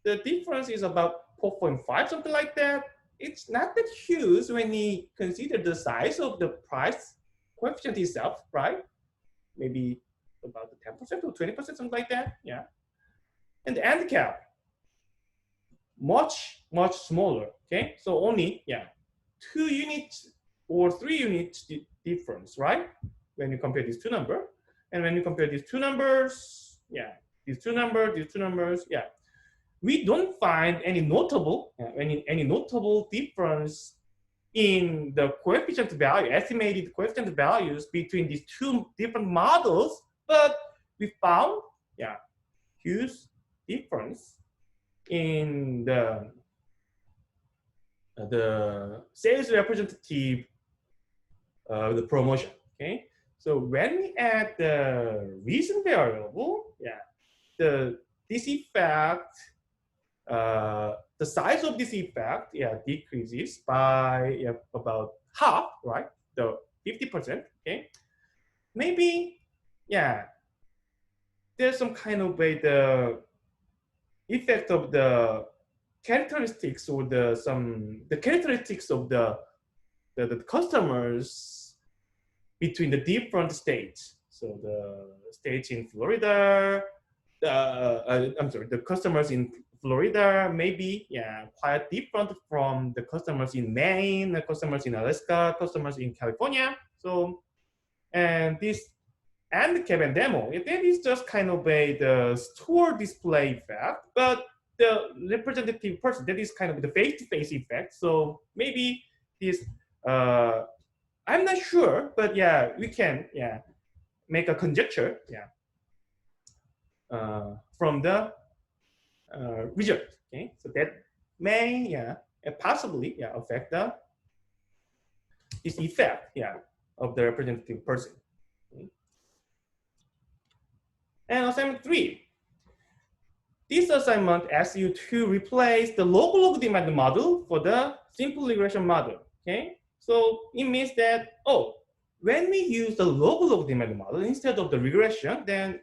the difference is about 4.5, something like that. It's not that huge when you consider the size of the price coefficient itself, right? Maybe about 10% or 20%, something like that. Yeah. And the handicap, much smaller. Okay, so only 2 units or 3 units difference, right? When you compare these two numbers, and when you compare these two numbers, these two numbers, we don't find any notable difference in the coefficient value, estimated coefficient values between these two different models, but we found huge difference in the the sales representative the promotion. Okay, so when we add the reason variable, this effect, the size of this effect, decreases by about half, right? The 50%. Okay, maybe, there's some kind of way the effect of the characteristics or the characteristics of the customers between the different states. So the states in Florida, I'm sorry, the customers in Florida may be quite different from the customers in Maine, the customers in Alaska, customers in California. So, and this and cap and demo, that is just kind of the store display effect, but the representative person, that is kind of the face-to-face effect. So maybe this, I'm not sure, but we can make a conjecture from the result. Okay, so that may possibly affect this effect of the representative person. Okay. And assignment 3. This assignment asks you to replace the local demand model for the simple regression model. Okay, so it means that when we use the local demand model instead of the regression, then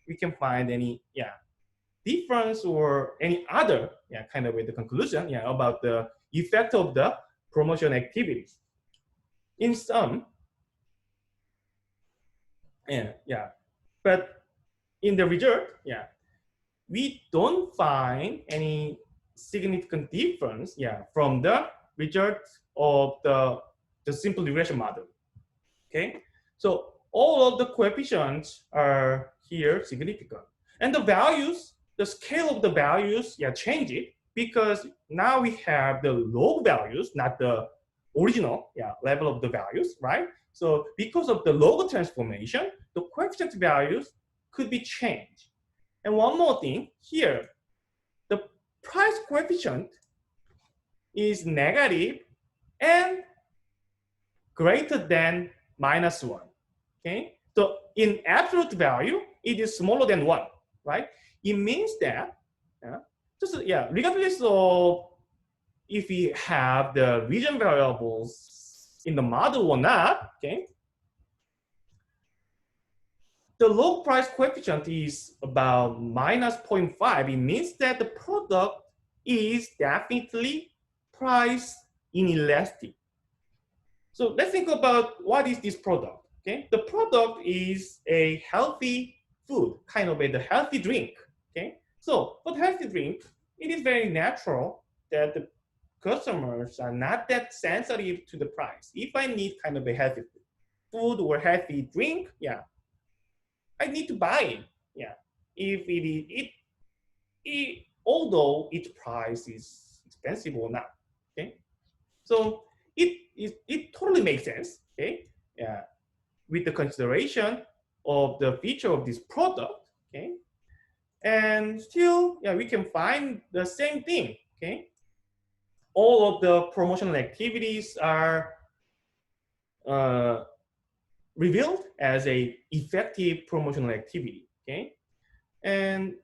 we can find any difference or any other kind of the conclusion about the effect of the promotion activities. In some, but in the result, we don't find any significant difference from the result of the simple regression model. Okay, so all of the coefficients are here significant, and the values, the scale of the values change it, because now we have the log values, not the original level of the values, right? So because of the log transformation, the coefficient values could be changed. And one more thing here, the price coefficient is negative and greater than -1. Okay, so in absolute value, it is smaller than 1, right? It means that regardless of if we have the region variables in the model or not, okay, the log price coefficient is about -0.5. It means that the product is definitely price inelastic. So let's think about what is this product. Okay, the product is a healthy food, kind of a healthy drink. Okay, so for the healthy drink, it is very natural that the customers are not that sensitive to the price. If I need kind of a healthy food or healthy drink, I need to buy it. If although its price is expensive or not. Okay, so it totally makes sense. Okay, with the consideration of the feature of this product. Okay, and still, we can find the same thing. Okay, all of the promotional activities are revealed as a effective promotional activity. Okay, and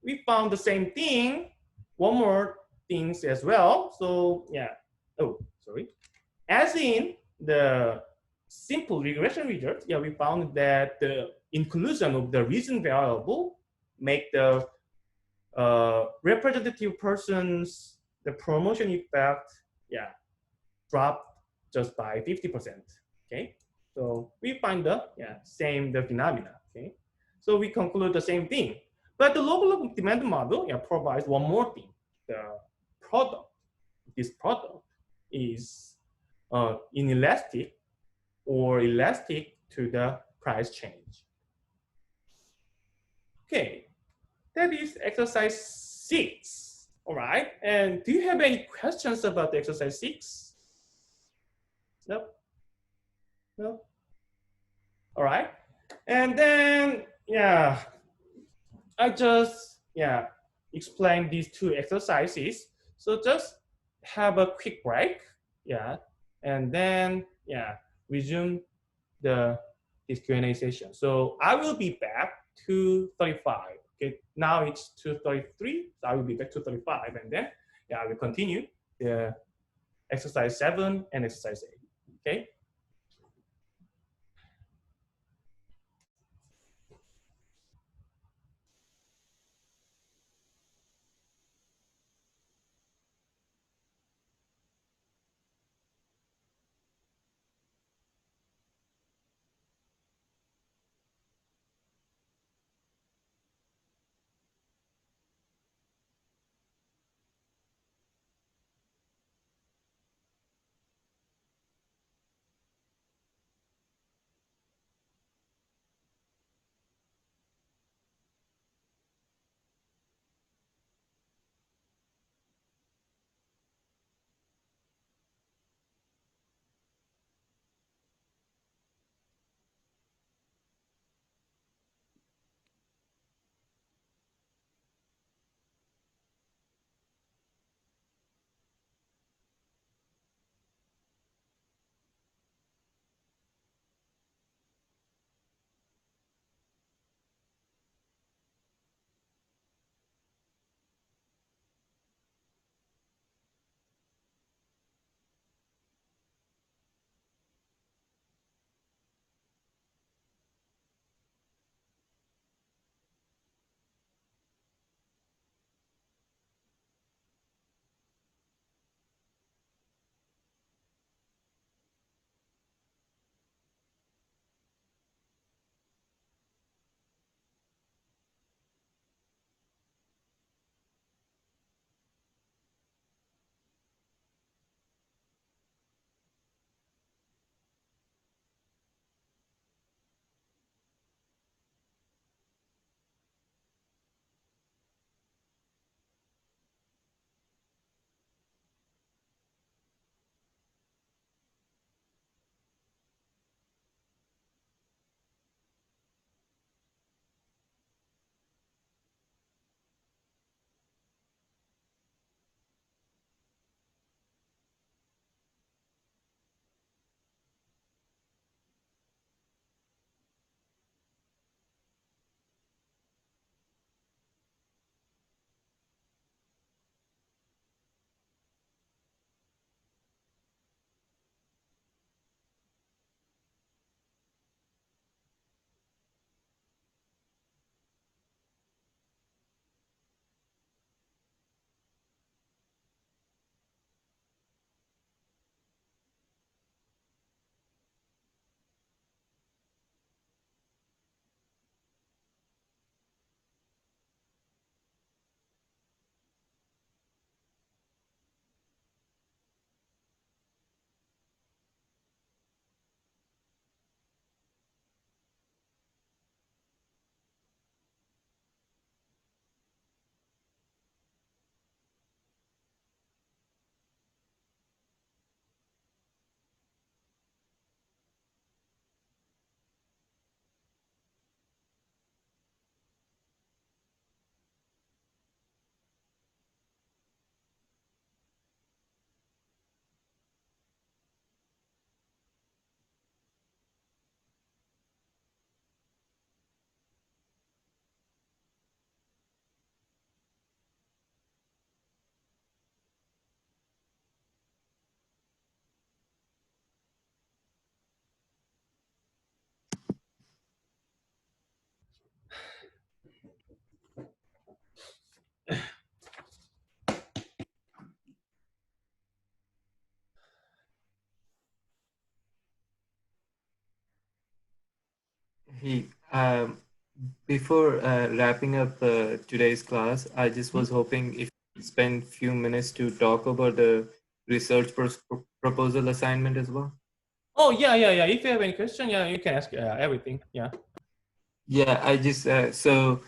we found the same thing. One more things as well. So as in the simple regression result, we found that the inclusion of the reason variable make the representative persons, the promotion effect, drop just by 50%. Okay, so we find the same phenomena. Okay, so we conclude the same thing, but the local demand model provides one more thing. The product, this product is inelastic or elastic to the price change. Okay, that is exercise 6. All right, and do you have any questions about the exercise 6? No? No? All right, and then I just explained these 2 exercises. So just have a quick break, yeah, and then resume this Q&A session. So I will be back to 35. Okay, now it's 2:33, so I will be back to 35, and then I will continue the exercise 7 and exercise 8. Okay. Hey, before wrapping up today's class, I just was hoping if you spend few minutes to talk about the research proposal assignment as well. Oh yeah. If you have any question, you can ask everything. Yeah. Yeah, I just so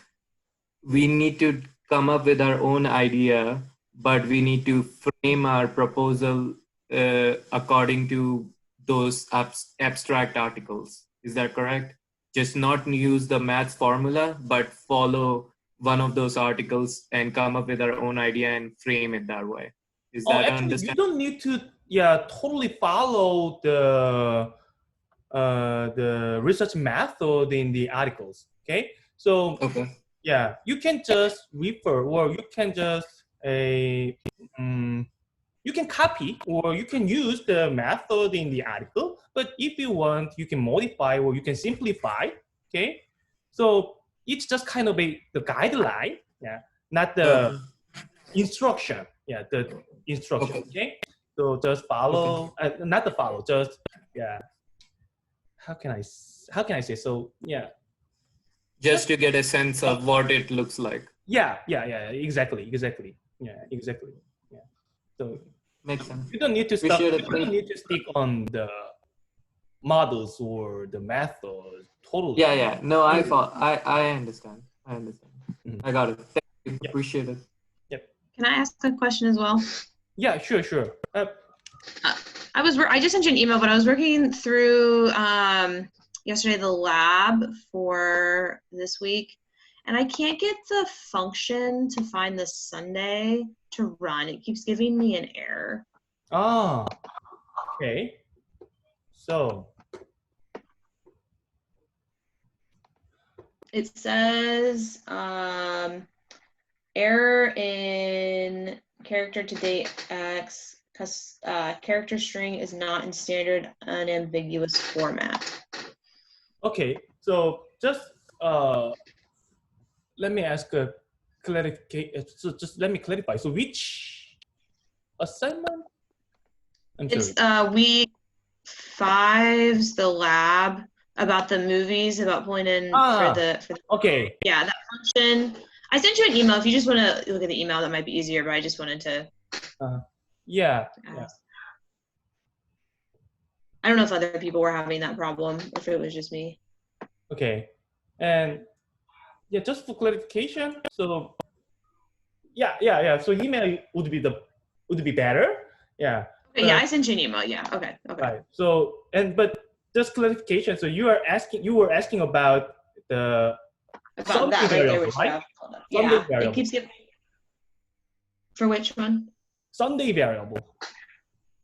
we need to come up with our own idea, but we need to frame our proposal according to those abstract articles. Is that correct? Just not use the maths formula, but follow one of those articles and come up with our own idea and frame it that way. Is Oh, that actually, you understand? don't need to totally follow the research method in the articles. Okay, so Okay. yeah, you can just refer, or you can just you can copy, or you can use the method in the article. But if you want, you can modify, or you can simplify. Okay, so it's just kind of the guideline, yeah, not the Okay. instruction. Yeah, the instruction. Okay. Okay, so just Okay. follow, not the follow, just yeah. How can I say? So yeah, Just just to get a sense of what it looks like. yeah, exactly, yeah, exactly, yeah. So Makes sense. you don't need to stop. Appreciate You it. don't need to stick on the models or the methods totally. Yeah, yeah. No, I understand. I understand. Mhm. I got it. Thank you. Yeah. Appreciate it. Yep. Can I ask a question as well? Yeah, sure. I just sent you an email, but I was working through yesterday the lab for this week, and I can't get the function to find the Sunday to run. It keeps giving me an error. Ah, okay. So It says error in character to date X, because character string is not in standard unambiguous format. okay. So just let me ask a clarification. So just let me clarify. So which assignment? I'm sorry. It's week 5's the lab about the movies, about pulling in for the Okay. yeah, that function. I sent you an email. If you just want to look at the email, that might be easier, but I just wanted to Yeah. ask. I don't know if other people were having that problem, or if it was just me. Okay. And yeah, just for clarification. So yeah. So email would be better. Yeah. Okay, yeah, I sent you an email. Yeah. Okay. Right. So but just clarification. So you were asking about the About that right there, which right? yeah, variable. it keeps giving. For which one? Sunday variable.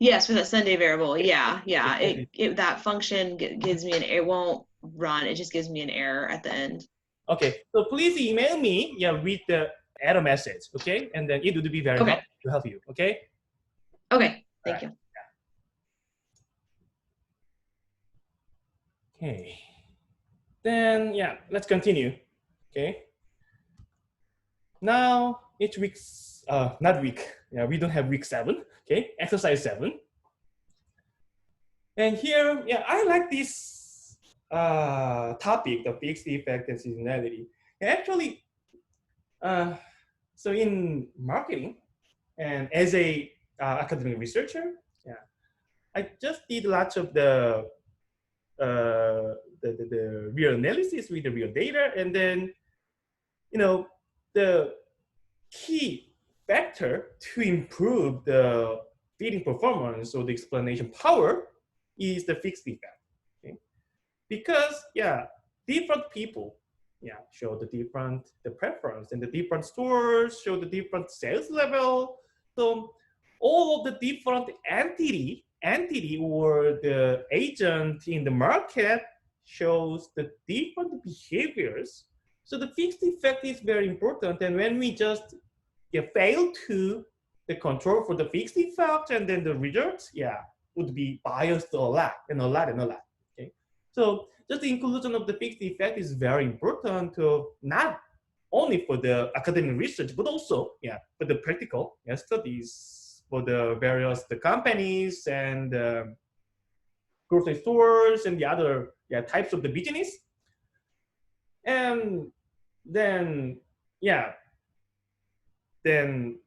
Yes, for that Sunday variable. Yeah. It that function gives me it won't run. It just gives me an error at the end. Okay. So please email me. Yeah, with the error message. Okay, and then it would be very helpful to help you. Okay. Okay. Thank you. Okay. Then yeah, let's continue. Okay. Now it's not week. Yeah, we don't have week 7. Okay, exercise 7. And here, yeah, I like this topic, the fixed effect and seasonality. And actually, so in marketing and as a academic researcher, yeah, I just did lots of the real analysis with the real data, and then the key factor to improve the feeding performance or the explanation power is the fixed effect. Okay? Because yeah, different people show the preference, and the different stores show the different sales level. So all of the different entity or the agent in the market shows the different behaviors. So the fixed effect is very important, and when we just fail to the control for the fixed effect, and then the results would be biased a lot. Okay, so just the inclusion of the fixed effect is very important to not only for the academic research, but also for the practical studies for the various companies and grocery stores and the other types of the business. And then then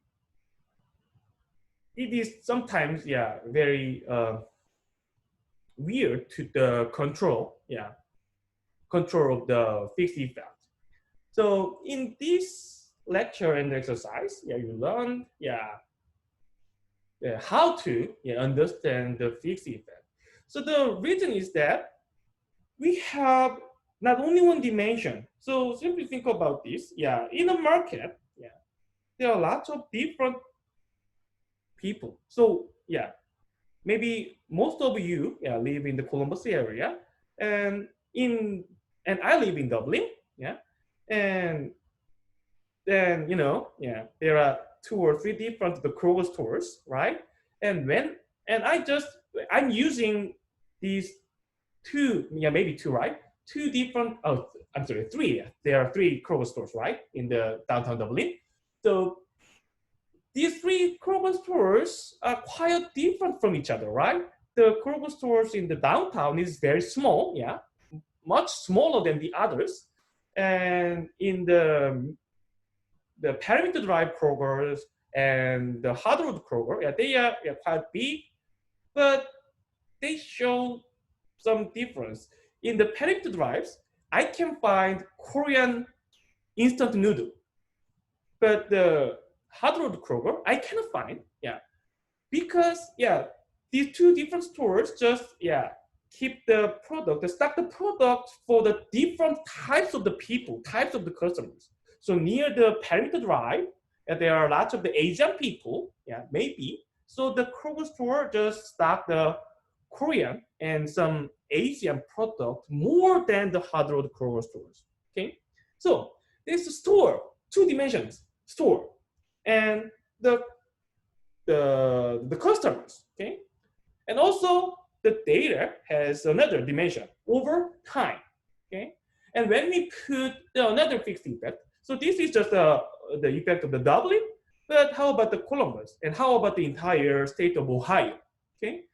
it is sometimes very weird to the control of the fixed effect. So in this lecture and exercise, you learn how to understand the fixed effect. So the reason is that we have not only one dimension. So simply think about this. In a market, there are lots of different people. So yeah, maybe most of you live in the Columbus area, and I live in Dublin, and then there are 2 or 3 different the Kroger stores, right? And I'm using these maybe two, right? 2 different, oh, I'm sorry, 3. There are 3 Kroger stores, right, in the downtown Dublin. So these 3 Kroger stores are quite different from each other, right? The Kroger stores in the downtown is very small, much smaller than the others. And in the Perimeter Drive Krogers and the Hard Road Kroger, they are quite big, but they show some difference. In the Perimeter Drives, I can find Korean instant noodle, but the Hard Road Kroger I cannot find, because these 2 different stores just keep the product, stock the product for the different types of the people, types of the customers. So near the Perimeter Drive, there are lots of the Asian people, maybe. So the Kroger store just stock the Korean and some Asian product more than the Hard Road Kroger stores. Okay, so there's a store, 2 dimensions, store, and the customers. Okay, and also the data has another dimension over time. Okay, and when we put another fixed effect, so this is just the effect of the Dublin, but how about the Columbus, and how about the entire state of Ohio? Okay,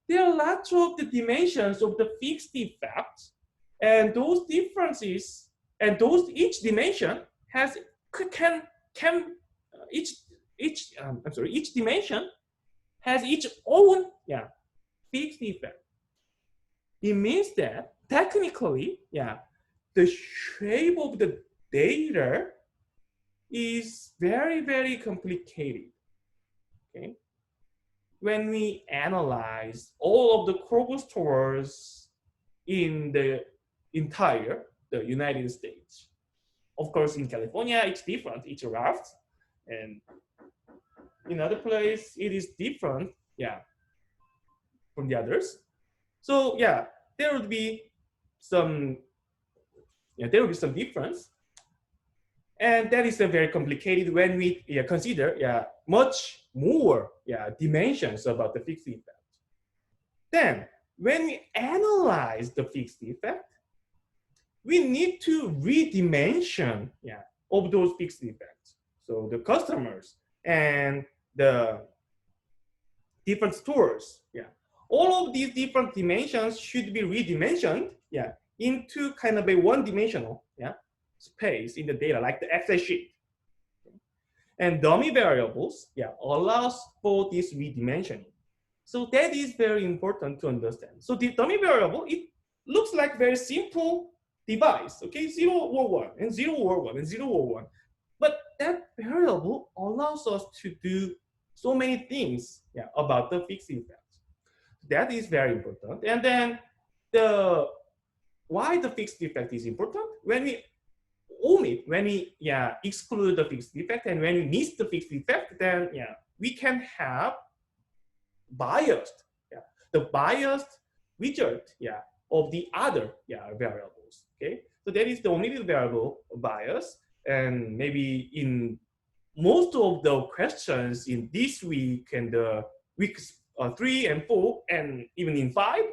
there are lots of the dimensions of the fixed effects, and those differences, and each dimension has each dimension has its own fixed effect. It means that technically, the shape of the data is very, very complicated. Okay, when we analyze all of the Kroger stores in the entire United States, of course, in California it's different, each route, and in other place it is different, from the others. So there would be some difference, and that is very complicated when we consider much more dimensions about the fixed effect. Then when we analyze the fixed effect, we need to redimension of those fixed effects. So the customers and the different stores, all of these different dimensions should be redimensioned into kind of a one-dimensional space in the data, like the Excel sheet. And dummy variables allows for this redimensioning. So that is very important to understand. So the dummy variable, it looks like very simple device, okay, 0 or 1, and 0 or 1, and 0 or 1. But that variable allows us to do so many things about the fixed effect. That is very important. And then why the fixed effect is important? When we omit, when we exclude the fixed effect, and when we miss the fixed effect, then we can have biased, the biased result of the other variables. Okay, so that is the omitted variable bias, and maybe in most of the questions in this week and the weeks 3 and 4, and even in 5,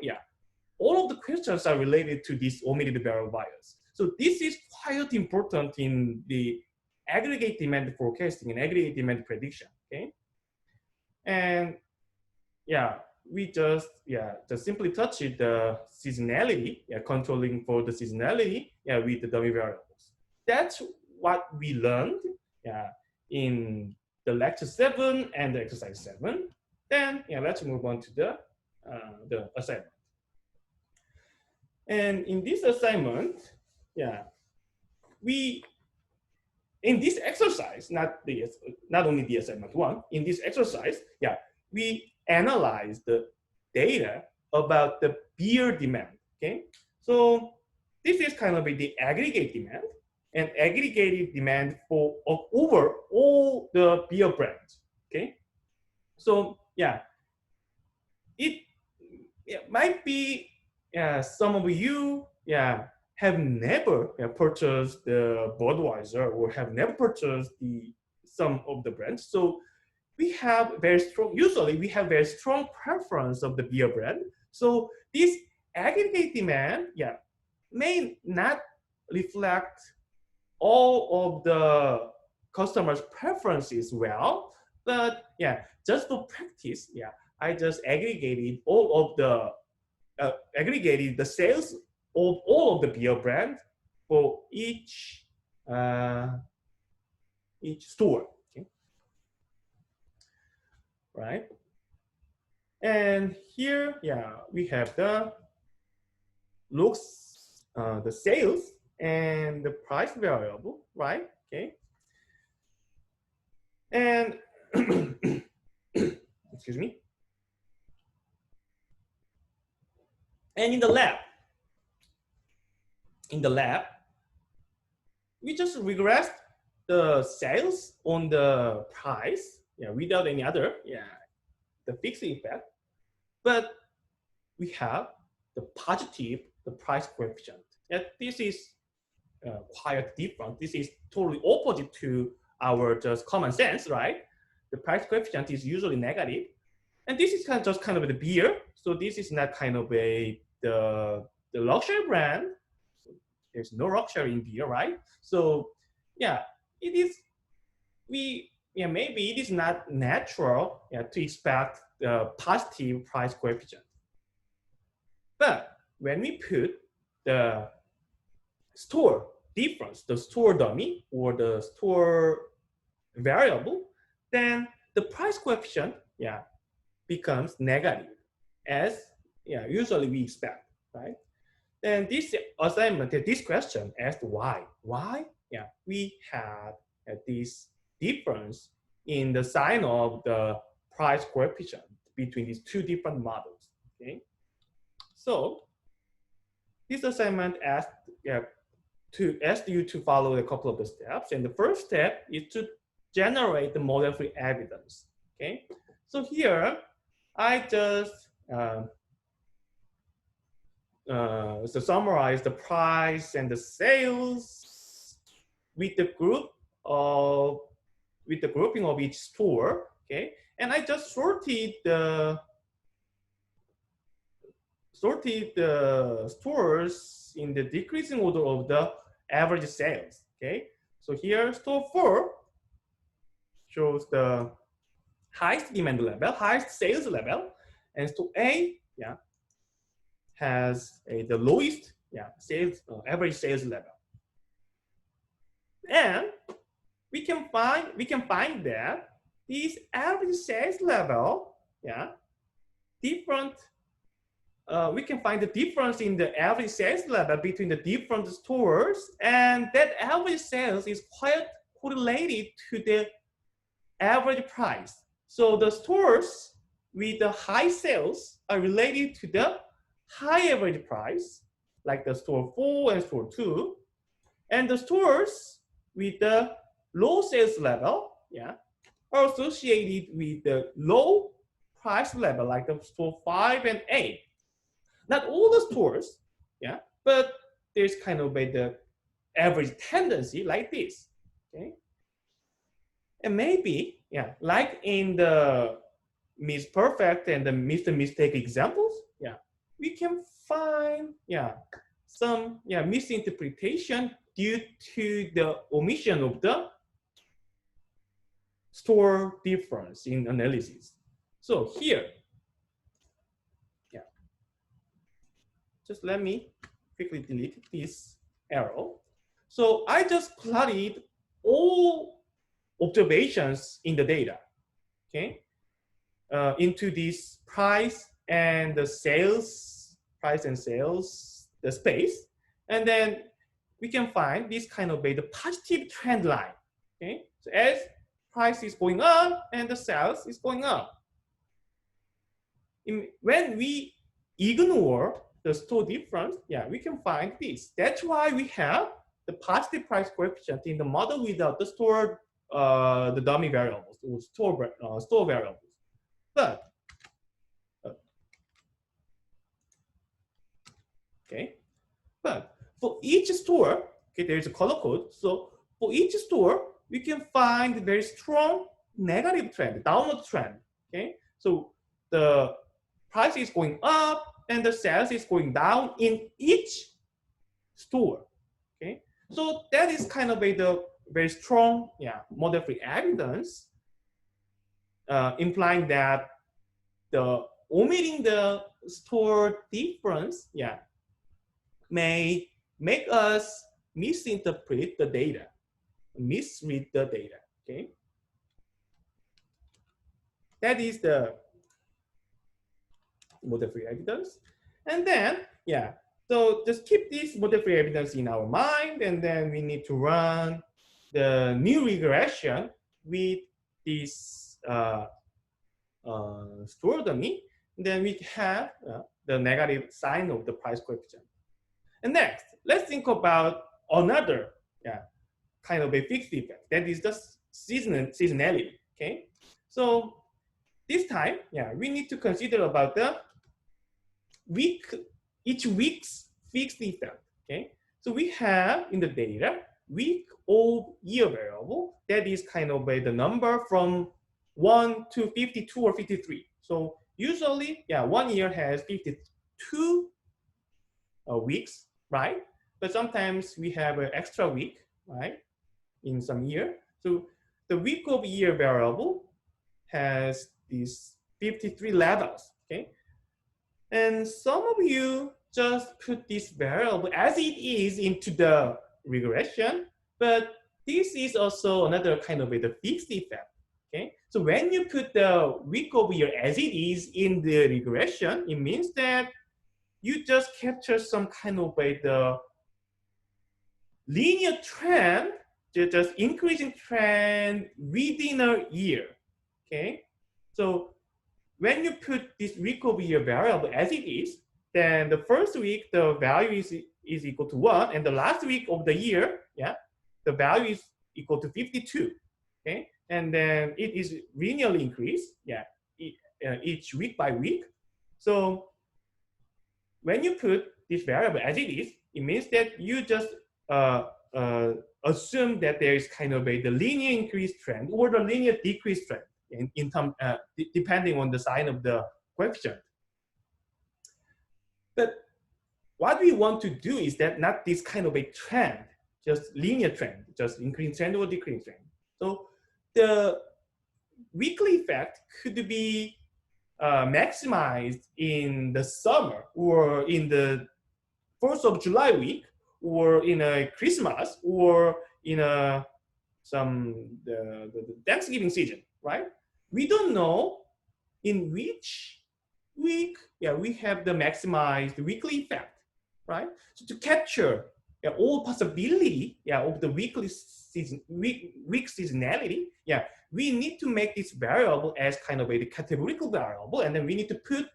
all of the questions are related to this omitted variable bias. So this is quite important in the aggregate demand forecasting and aggregate demand prediction. Okay, and we just simply touch it, the seasonality, controlling for the seasonality with the dummy variables. That's what we learned in the lecture 7 and the exercise 7. Then let's move on to the assignment. And in this assignment, we, in this exercise, not only the assignment 1, in this exercise, we analyze the data about the beer demand. Okay, so this is kind of the aggregate demand, and aggregated demand for over all the beer brands. Okay, So yeah, it might be some of you have never purchased the Budweiser or have never purchased some of the brands. So we have usually we have very strong preference of the beer brand. So this aggregate demand may not reflect all of the customers' preferences well, but just for practice, I just aggregated the sales of all of the beer brand for each store, okay? Right? And here, we have the the sales and the price variable, right? Okay. And excuse me. And in the lab, we just regressed the sales on the price, without any other, the fixed effect. But we have the price coefficient. This is quite different. This is totally opposite to our just common sense, right? The price coefficient is usually negative. And this is just kind of the beer. So this is not kind of the luxury brand. There's no luxury in beer, right? So it is, maybe it is not natural to expect the positive price coefficient. But when we put the store difference, the store dummy or the store variable, then the price coefficient becomes negative, as usually we expect, right? And this assignment, this question asked why. Why? We have this difference in the sign of the price coefficient between these two different models. Okay. So this assignment asked you to follow a couple of the steps, and the first step is to generate the model-free evidence. Okay. So here I just so summarize the price and the sales with the grouping of each store, okay? And I just sorted the stores in the decreasing order of the average sales, okay? So here store 4 shows the highest demand level, highest sales level, and store A, has the lowest average sales level. And we can find that this average sales level, different. We can find the difference in the average sales level between the different stores, and that average sales is quite correlated to the average price. So the stores with the high sales are related to the high average price, like the store 4 and store 2, and the stores with the low sales level, are associated with the low price level, like the store 5 and 8. Not all the stores, but there's kind of the average tendency like this, okay? And maybe, like in the Miss Perfect and the Mr. Mistake examples, we can find some misinterpretation due to the omission of the store difference in analysis. So here, just let me quickly delete this arrow. So I just plotted all observations in the data, okay, into this price and the sales, the space, and then we can find this kind of the positive trend line, okay? So as price is going up and the sales is going up. When we ignore the store difference, we can find this. That's why we have the positive price coefficient in the model without the store, the dummy variables or store variables. But okay, but for each store, okay, there is a color code. So for each store, we can find a very strong negative trend, downward trend. Okay, so the price is going up and the sales is going down in each store. Okay, so that is kind of the very strong, model-free evidence, implying that the omitting the store difference, may make us misinterpret the data, misread the data. Okay, that is the model-free evidence. And then, so just keep this model-free evidence in our mind, and then we need to run the new regression with this store dummy. Then we have the negative sign of the price coefficient. And next, let's think about another kind of a fixed effect. That is the seasonality. Okay, so this time, we need to consider about the each week's fixed effect. Okay, so we have in the data week of year variable. That is kind of the number from 1 to 52 or 53. So usually, 1 year has 52 weeks, right? But sometimes we have an extra week, right, in some year. So the week of year variable has these 53 levels, okay? And some of you just put this variable as it is into the regression, but this is also another kind of the fixed effect, okay? So when you put the week over year as it is in the regression, it means that you just capture some kind of the linear trend, just increasing trend within a year, okay? So when you put this week over year variable as it is, then the first week the value is equal to 1, and the last week of the year, the value is equal to 52. Okay, and then it is linearly increased, each week by week. So when you put this variable as it is, it means that you just assume that there is kind of the linear increase trend or the linear decrease trend in term, depending on the sign of the coefficient. But what we want to do is that not this kind of a trend, just linear trend, just increasing trend or decreasing trend. So the weekly effect could be maximized in the summer or in the 4th of July week or in a Christmas or in a the Thanksgiving season, right? We don't know in which week we have the maximized weekly effect, right? So to capture all possibility of the week seasonality, we need to make this variable as kind of a categorical variable, and then we need to put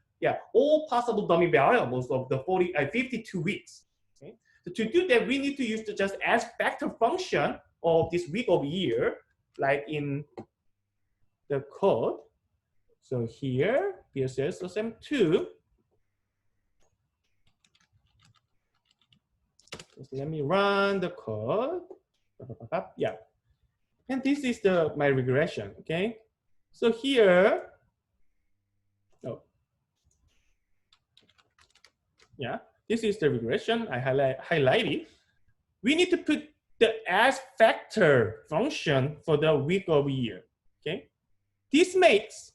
all possible dummy variables of the 52 weeks. Okay? So to do that, we need to use the just as factor function of this week of year, like in the code. So here, PSS SM2. So let me run the code. And this is my regression. Okay. So here, this is the regression. I highlighted. We need to put the as factor function for the week of year. Okay. This makes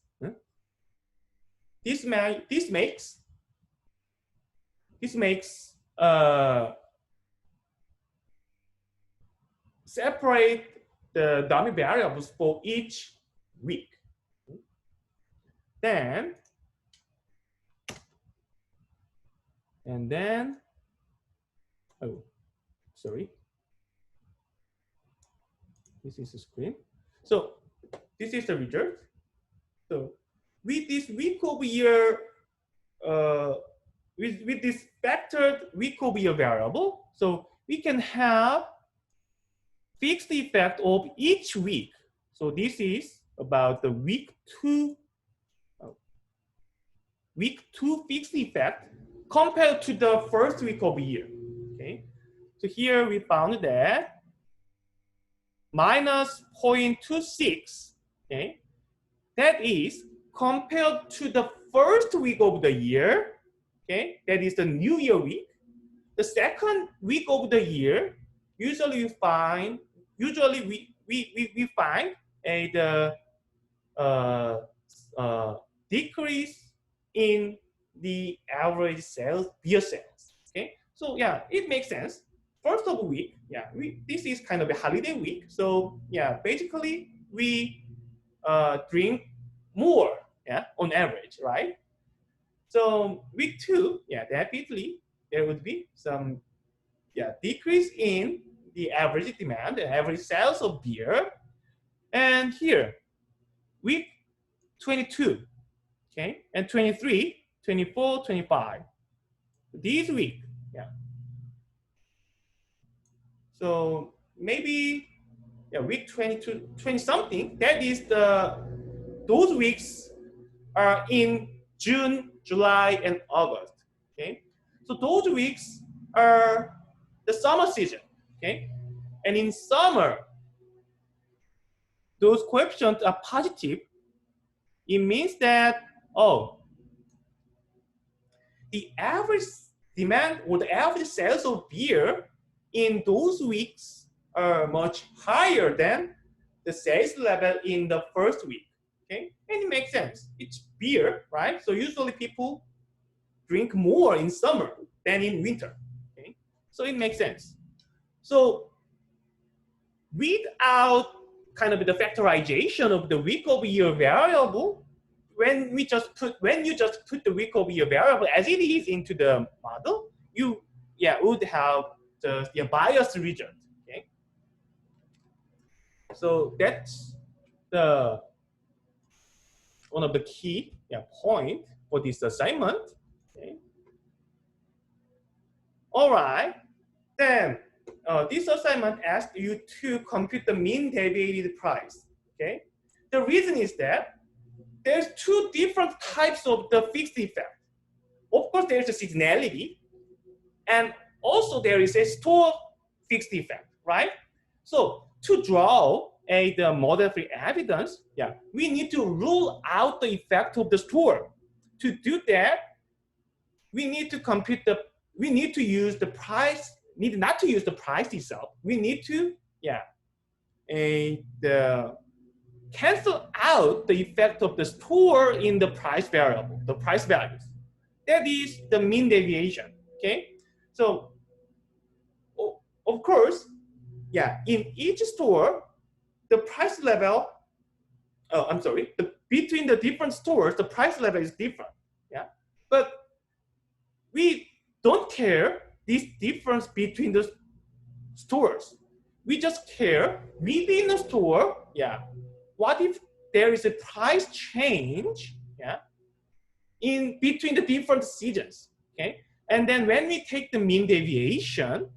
separate the dummy variables for each week. Then oh, sorry. This is the screen. So this is the result. So with this week over year, with this factored week over year variable, so we can have fixed effect of each week. So this is about the week 2. Oh, week 2 fixed effect compared to the first week of the year. Okay, so here we found that minus 0.26, okay, that is compared to the first week of the year, okay, that is the New Year week. The second week of the year, usually we find the decrease in the average sales, beer sales. Okay, so yeah, it makes sense. First of the week, yeah, this is kind of a holiday week, so yeah, basically we drink more, yeah, on average, right? So week 2, yeah, definitely there would be some, yeah, decrease in the average demand, the average sales of beer. And here, week 22, okay, and 23, 24, 25. These week, yeah. So maybe, yeah, week 22, 20 something, that is those weeks are in June, July, and August, okay? So those weeks are the summer season, okay? And in summer, those coefficients are positive. It means that, oh, the average demand or the average sales of beer in those weeks are much higher than the sales level in the first week, okay? And it makes sense. It's beer, right? So usually people drink more in summer than in winter, okay? So it makes sense. So without kind of the factorization of the week of year variable, when you just put the week of year variable as it is into the model, you would have the biased result. Okay, so that's the one of the key point for this assignment. Okay. All right, then this assignment asked you to compute the mean deviated price. Okay, the reason is that there's two different types of the fixed effect. Of course, there's a seasonality, and also there is a store fixed effect, right? So to draw the model-free evidence, yeah, we need to rule out the effect of the store. To do that, we need to use the price. Need not to use the price itself. We need to cancel out the effect of the store in the price variable, the price values. That is the mean deviation, okay? So, of course, yeah, in each store, the price level, between the different stores, the price level is different, yeah? But we don't care this difference between the stores. We just care within the store, yeah, what if there is a price change, yeah, in between the different seasons, okay? And then when we take the mean deviation,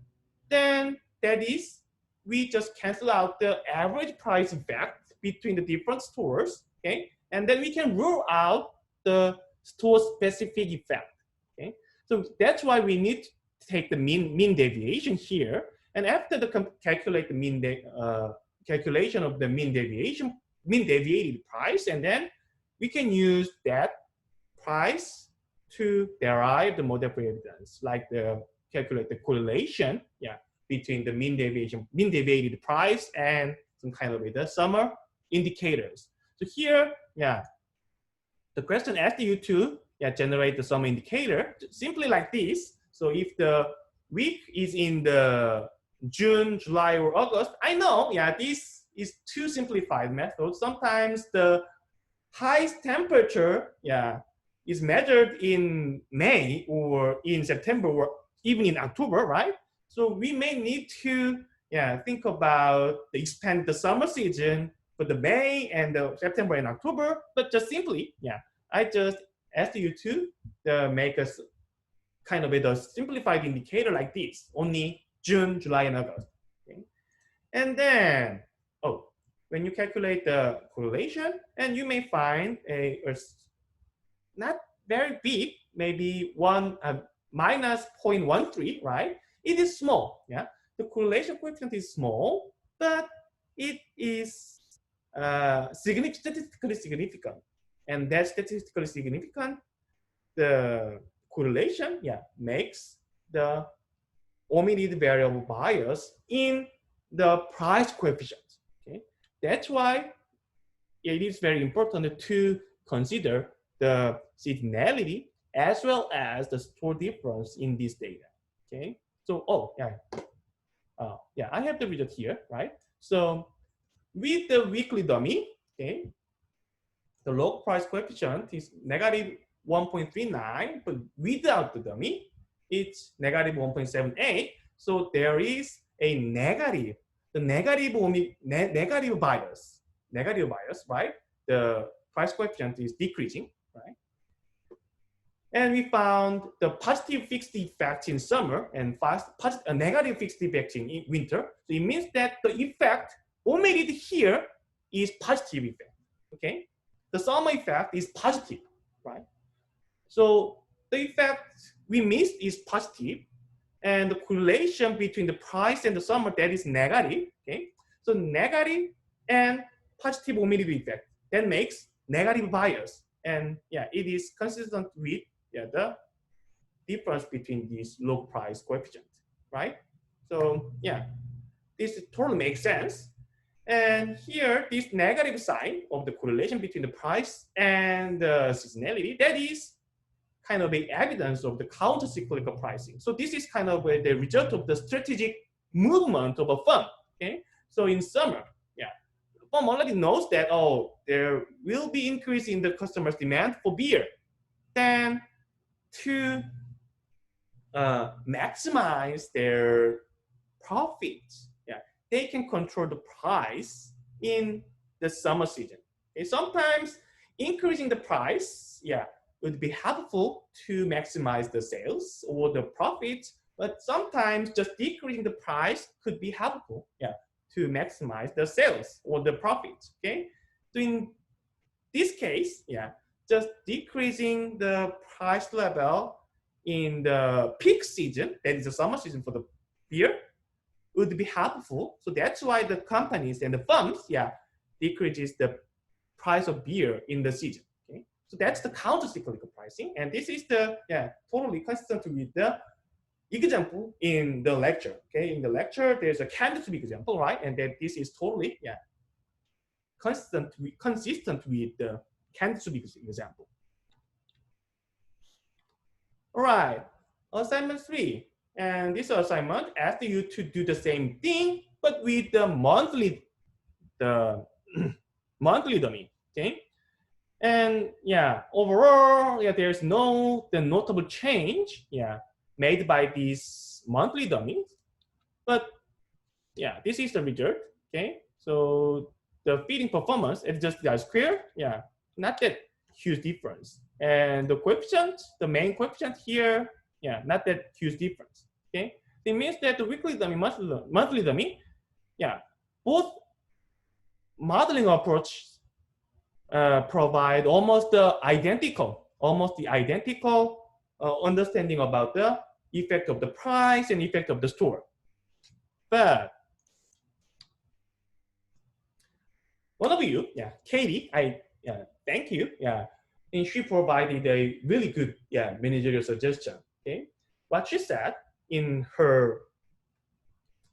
then that is, we just cancel out the average price effect between the different stores, okay? And then we can rule out the store-specific effect, okay? So that's why we need to take the mean deviation here. And after the calculate the calculation of the mean deviated price, and then we can use that price to derive the model-free evidence, like calculate the correlation, yeah, between the mean deviated price and some kind of the summer indicators. So here, yeah, the question asked you to generate the summer indicator simply like this. So if the week is in the June, July, or August, I know, yeah, this is too simplified method. Sometimes the highest temperature, yeah, is measured in May or in September or even in October, right? So we may need to, think about expand the summer season for the May and the September and October, but just simply, I just asked you to make a kind of a simplified indicator like this, only June, July, and August. Okay? And then, when you calculate the correlation, and you may find a not very big, maybe minus 0.13, right? It is small, yeah. The correlation coefficient is small, but it is statistically significant. And that statistically significant, the correlation, yeah, makes the omitted variable bias in the price coefficient. Okay, that's why it is very important to consider the seasonality as well as the store difference in this data. Okay, so yeah, I have the result here, right? So with the weekly dummy, okay, the log price coefficient is negative 1.39, but without the dummy, it's negative 1.78. So there is a negative bias, right? The price coefficient is decreasing, right? And we found the positive fixed effect in summer and a negative fixed effect in winter. So it means that the effect omitted here is positive effect, okay? The summer effect is positive, right? So the effect we missed is positive, and the correlation between the price and the summer, that is negative, okay? So negative and positive omitted effect, that makes negative bias. And yeah, it is consistent with the difference between these log price coefficients, right? So yeah, this totally makes sense. And here, this negative sign of the correlation between the price and the seasonality, that is kind of a evidence of the counter-cyclical pricing. So this is kind of the result of the strategic movement of a firm, okay? So in summer, yeah, the firm already knows that, oh, there will be increase in the customer's demand for beer. Then to maximize their profits, yeah, they can control the price in the summer season. Okay, sometimes increasing the price, yeah, would be helpful to maximize the sales or the profits, but sometimes just decreasing the price could be helpful, yeah, to maximize the sales or the profits. Okay, so in this case, yeah, just decreasing the price level in the peak season, that is the summer season for the beer, would be helpful. So that's why the companies and the firms, yeah, decreases the price of beer in the season. Okay, so that's the counter-cyclical pricing, and this is the totally consistent with the example in the lecture. Okay, in the lecture there's a candidate example, right? And that this is totally consistent with the candidate example. All right, assignment 3. And this assignment asks you to do the same thing, but with the monthly dummy, okay? And yeah, overall, yeah, there's no notable change, yeah, made by these monthly dummies. But yeah, this is the result, okay? So the feeding performance is just the square, yeah, not that huge difference. And the coefficient, the main coefficient here, yeah, not that huge difference. Okay, it means that the weekly dummy, monthly dummy, yeah, both modeling approach provide almost the identical understanding about the effect of the price and effect of the store. But one of you, yeah, Katie, thank you, yeah, and she provided a really good, yeah, managerial suggestion. Okay, what she said in her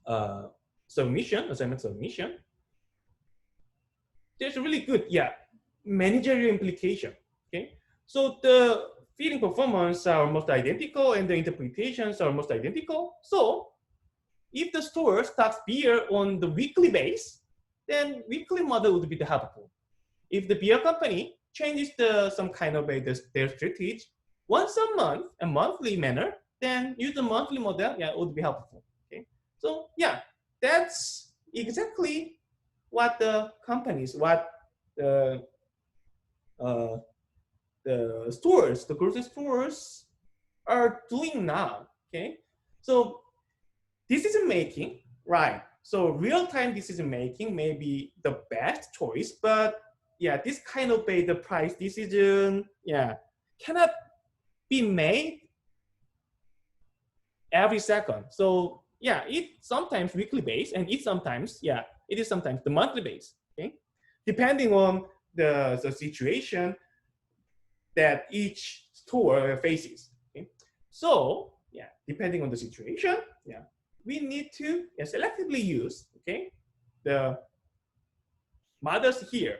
assignment submission, there's a really good, yeah, managerial implication. Okay, so the feeding performance are almost identical and the interpretations are almost identical. So if the store stocks beer on the weekly base, then weekly model would be the helpful. If the beer company changes some kind of their strategy once a month, a monthly manner, then use the monthly model, yeah, would be helpful. Okay, so yeah, that's exactly what the companies, what the stores, the grocery stores are doing now. Okay, so decision making, right? So real-time decision making may be the best choice, but yeah, this kind of the price decision, yeah, cannot be made every second. So yeah, it's sometimes weekly based, and it's sometimes, yeah, it is sometimes the monthly based, okay? Depending on the situation that each store faces, okay? So yeah, depending on the situation, yeah, we need to selectively use, okay, the models here.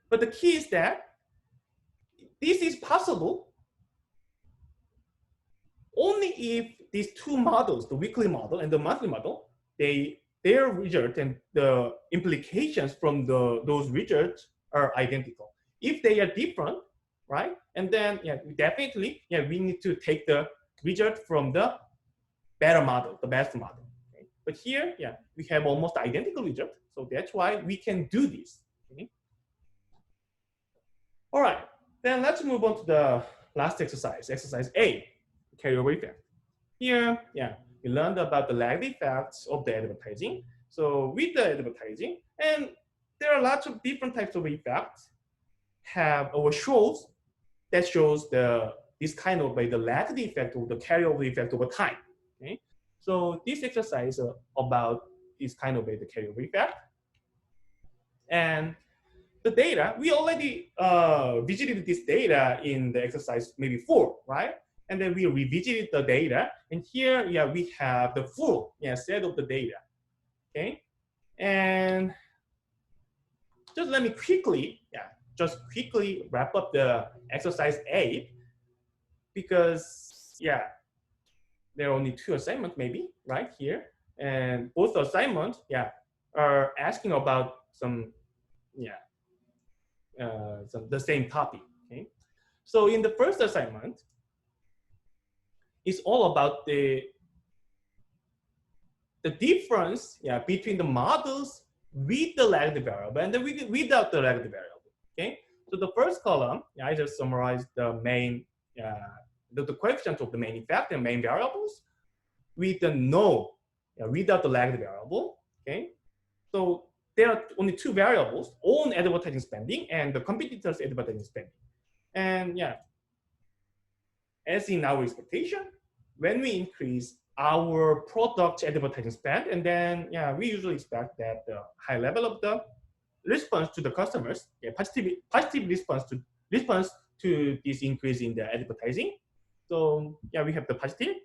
But the key is that this is possible only if these two models, the weekly model and the monthly model, their result and the implications from those results are identical. If they are different, right? And then yeah, definitely, yeah, we need to take the result from the better model, the best model. Okay? But here, yeah, we have almost identical result, so that's why we can do this. Okay? All right, then let's move on to the last exercise, exercise A, carryover effect. Here, yeah, we learned about the lag effects of the advertising. So with the advertising, and there are lots of different types of effects have or shows that shows this kind of the lag effect or the carryover effect over time. Okay, so this exercise about this kind of the carryover effect, and the data we already visited this data in the exercise maybe 4, right? And then we revisited the data, and here, yeah, we have the full set of the data. Okay, and just let me quickly, just quickly wrap up the exercise 8, because yeah, there are only 2 assignments maybe right here, and both assignments, yeah, are asking about some, the same topic. Okay, so in the first assignment, it's all about the difference, between the models with the lagged variable and without the lagged variable. Okay, so the first column, I just summarized the main, the coefficient of the main effect and main variables with the without the lagged variable. Okay, so there are only 2 variables: own advertising spending and the competitors' advertising spending. And yeah, as in our expectation, when we increase our product advertising spend, and then we usually expect that the high level of the response to the customers, positive response to this increase in the advertising. So we have the positive,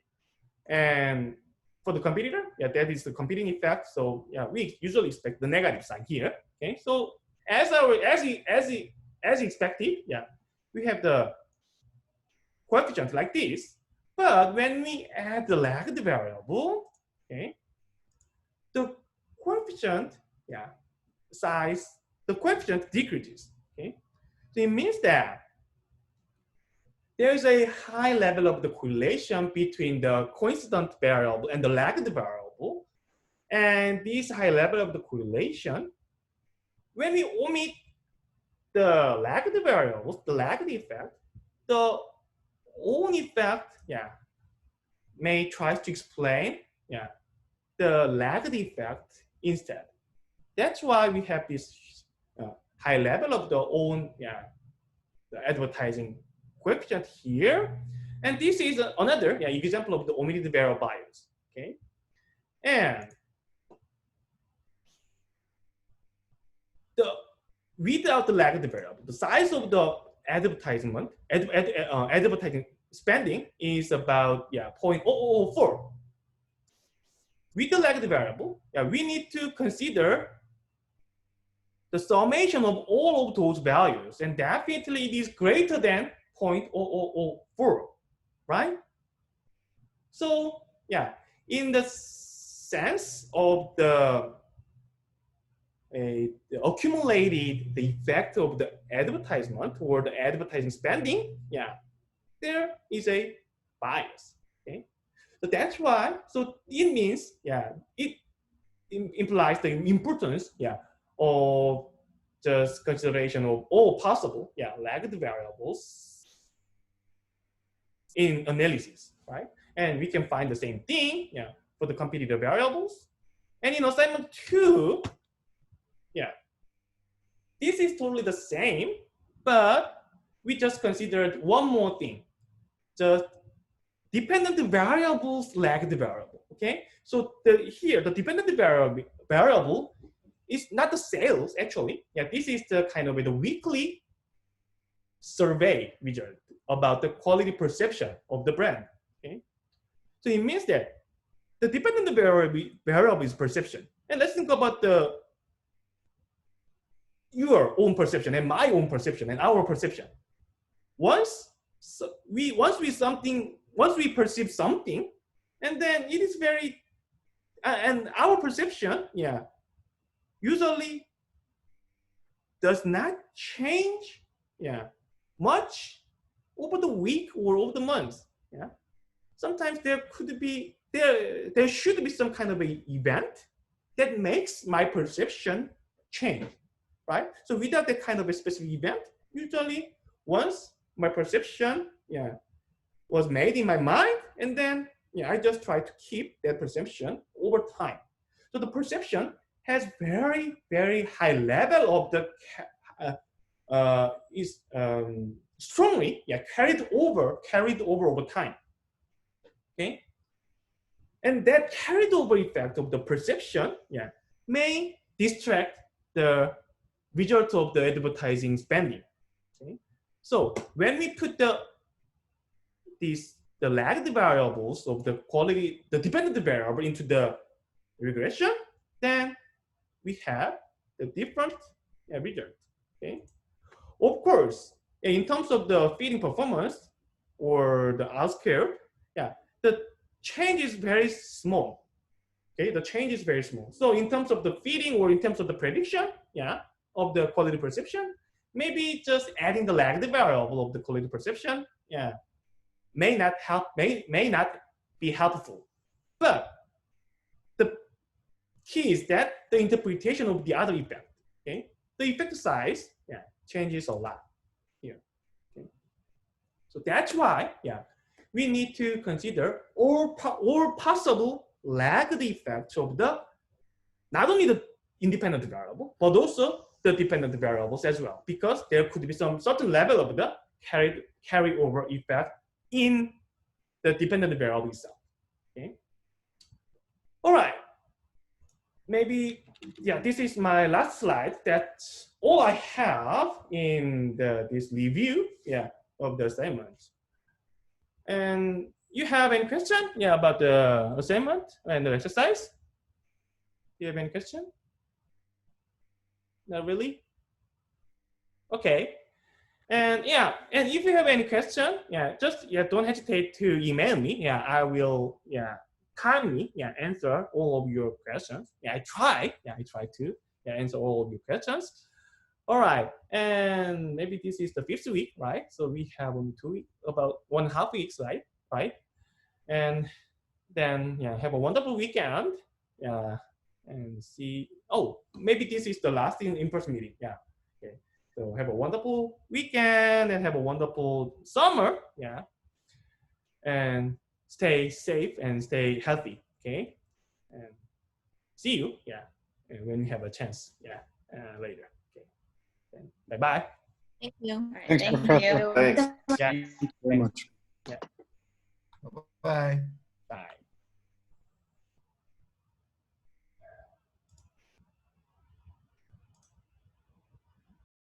and for the competitor, that is the competing effect. So we usually expect the negative sign here. Okay, so as expected, we have the coefficient like this. But when we add the lagged variable, okay, the coefficient, size, the coefficient decreases. Okay, so it means that there is a high level of the correlation between the coincident variable and the lagged variable, and this high level of the correlation, when we omit the lagged variables, the lagged effect, the own effect, may try to explain, the lagged effect instead. That's why we have this high level of the own, the advertising coefficient here. And this is another example of the omitted variable bias. Okay, and without the lagged variable, the size of the advertising spending is about 0.0004. With the lagged variable, we need to consider the summation of all of those values, and definitely it is greater than 0.0004, right? So in the sense of the accumulated the effect of the advertisement or the advertising spending, there is a bias. Okay, so that's why. So it means it implies the importance of just consideration of all possible lagged variables in analysis, right? And we can find the same thing for the competitor variables. And in assignment 2, this is totally the same, but we just considered one more thing. just dependent variables lag the variable. Okay, so here the dependent variable is not the sales actually. Yeah, this is the kind of the weekly survey result about the quality perception of the brand. Okay, so it means that the dependent variable is perception. And let's think about your own perception and my own perception and our perception. Once we perceive something, and then it is very and our perception, yeah, usually does not change, yeah, much over the week or over the months. Yeah, sometimes there should be some kind of an event that makes my perception change, right? So without that kind of a specific event, usually once my perception, yeah, was made in my mind, and then I just try to keep that perception over time. So the perception has very, very high level of the strongly carried over time. Okay, and that carried over effect of the perception may distract the result of the advertising spending. Okay, so when we put the lagged variables of the quality, the dependent variable into the regression, then we have the different result. Okay, of course, in terms of the feeding performance or the R-square, the change is very small. Okay, the change is very small. So in terms of the feeding or in terms of the prediction, of the quality perception, maybe just adding the lagged variable of the quality perception, may not be helpful. But the key is that the interpretation of the other effect. Okay, the effect size changes a lot here. Okay? So that's why we need to consider all possible lagged effects of not only the independent variable but also the dependent variables as well, because there could be some certain level of the carryover effect in the dependent variable itself. Okay. All right. Maybe this is my last slide. That's all I have in this review of the assignment. And you have any question about the assignment and the exercise? Do you have any question? Not really? Okay. And and if you have any question, just don't hesitate to email me. I will kindly answer all of your questions. I try to answer all of your questions. All right, and maybe this is the 5th week, right? So we have only 2 weeks, about 1.5 weeks, right? And then have a wonderful weekend. And see. Oh, maybe this is the last in-person meeting. Okay. So have a wonderful weekend and have a wonderful summer. And stay safe and stay healthy. Okay. And see you. And when you have a chance. Later. Okay. Bye bye. Thank you. All right, Thanks, thank Professor. you. Thanks. Thank you very much. Bye.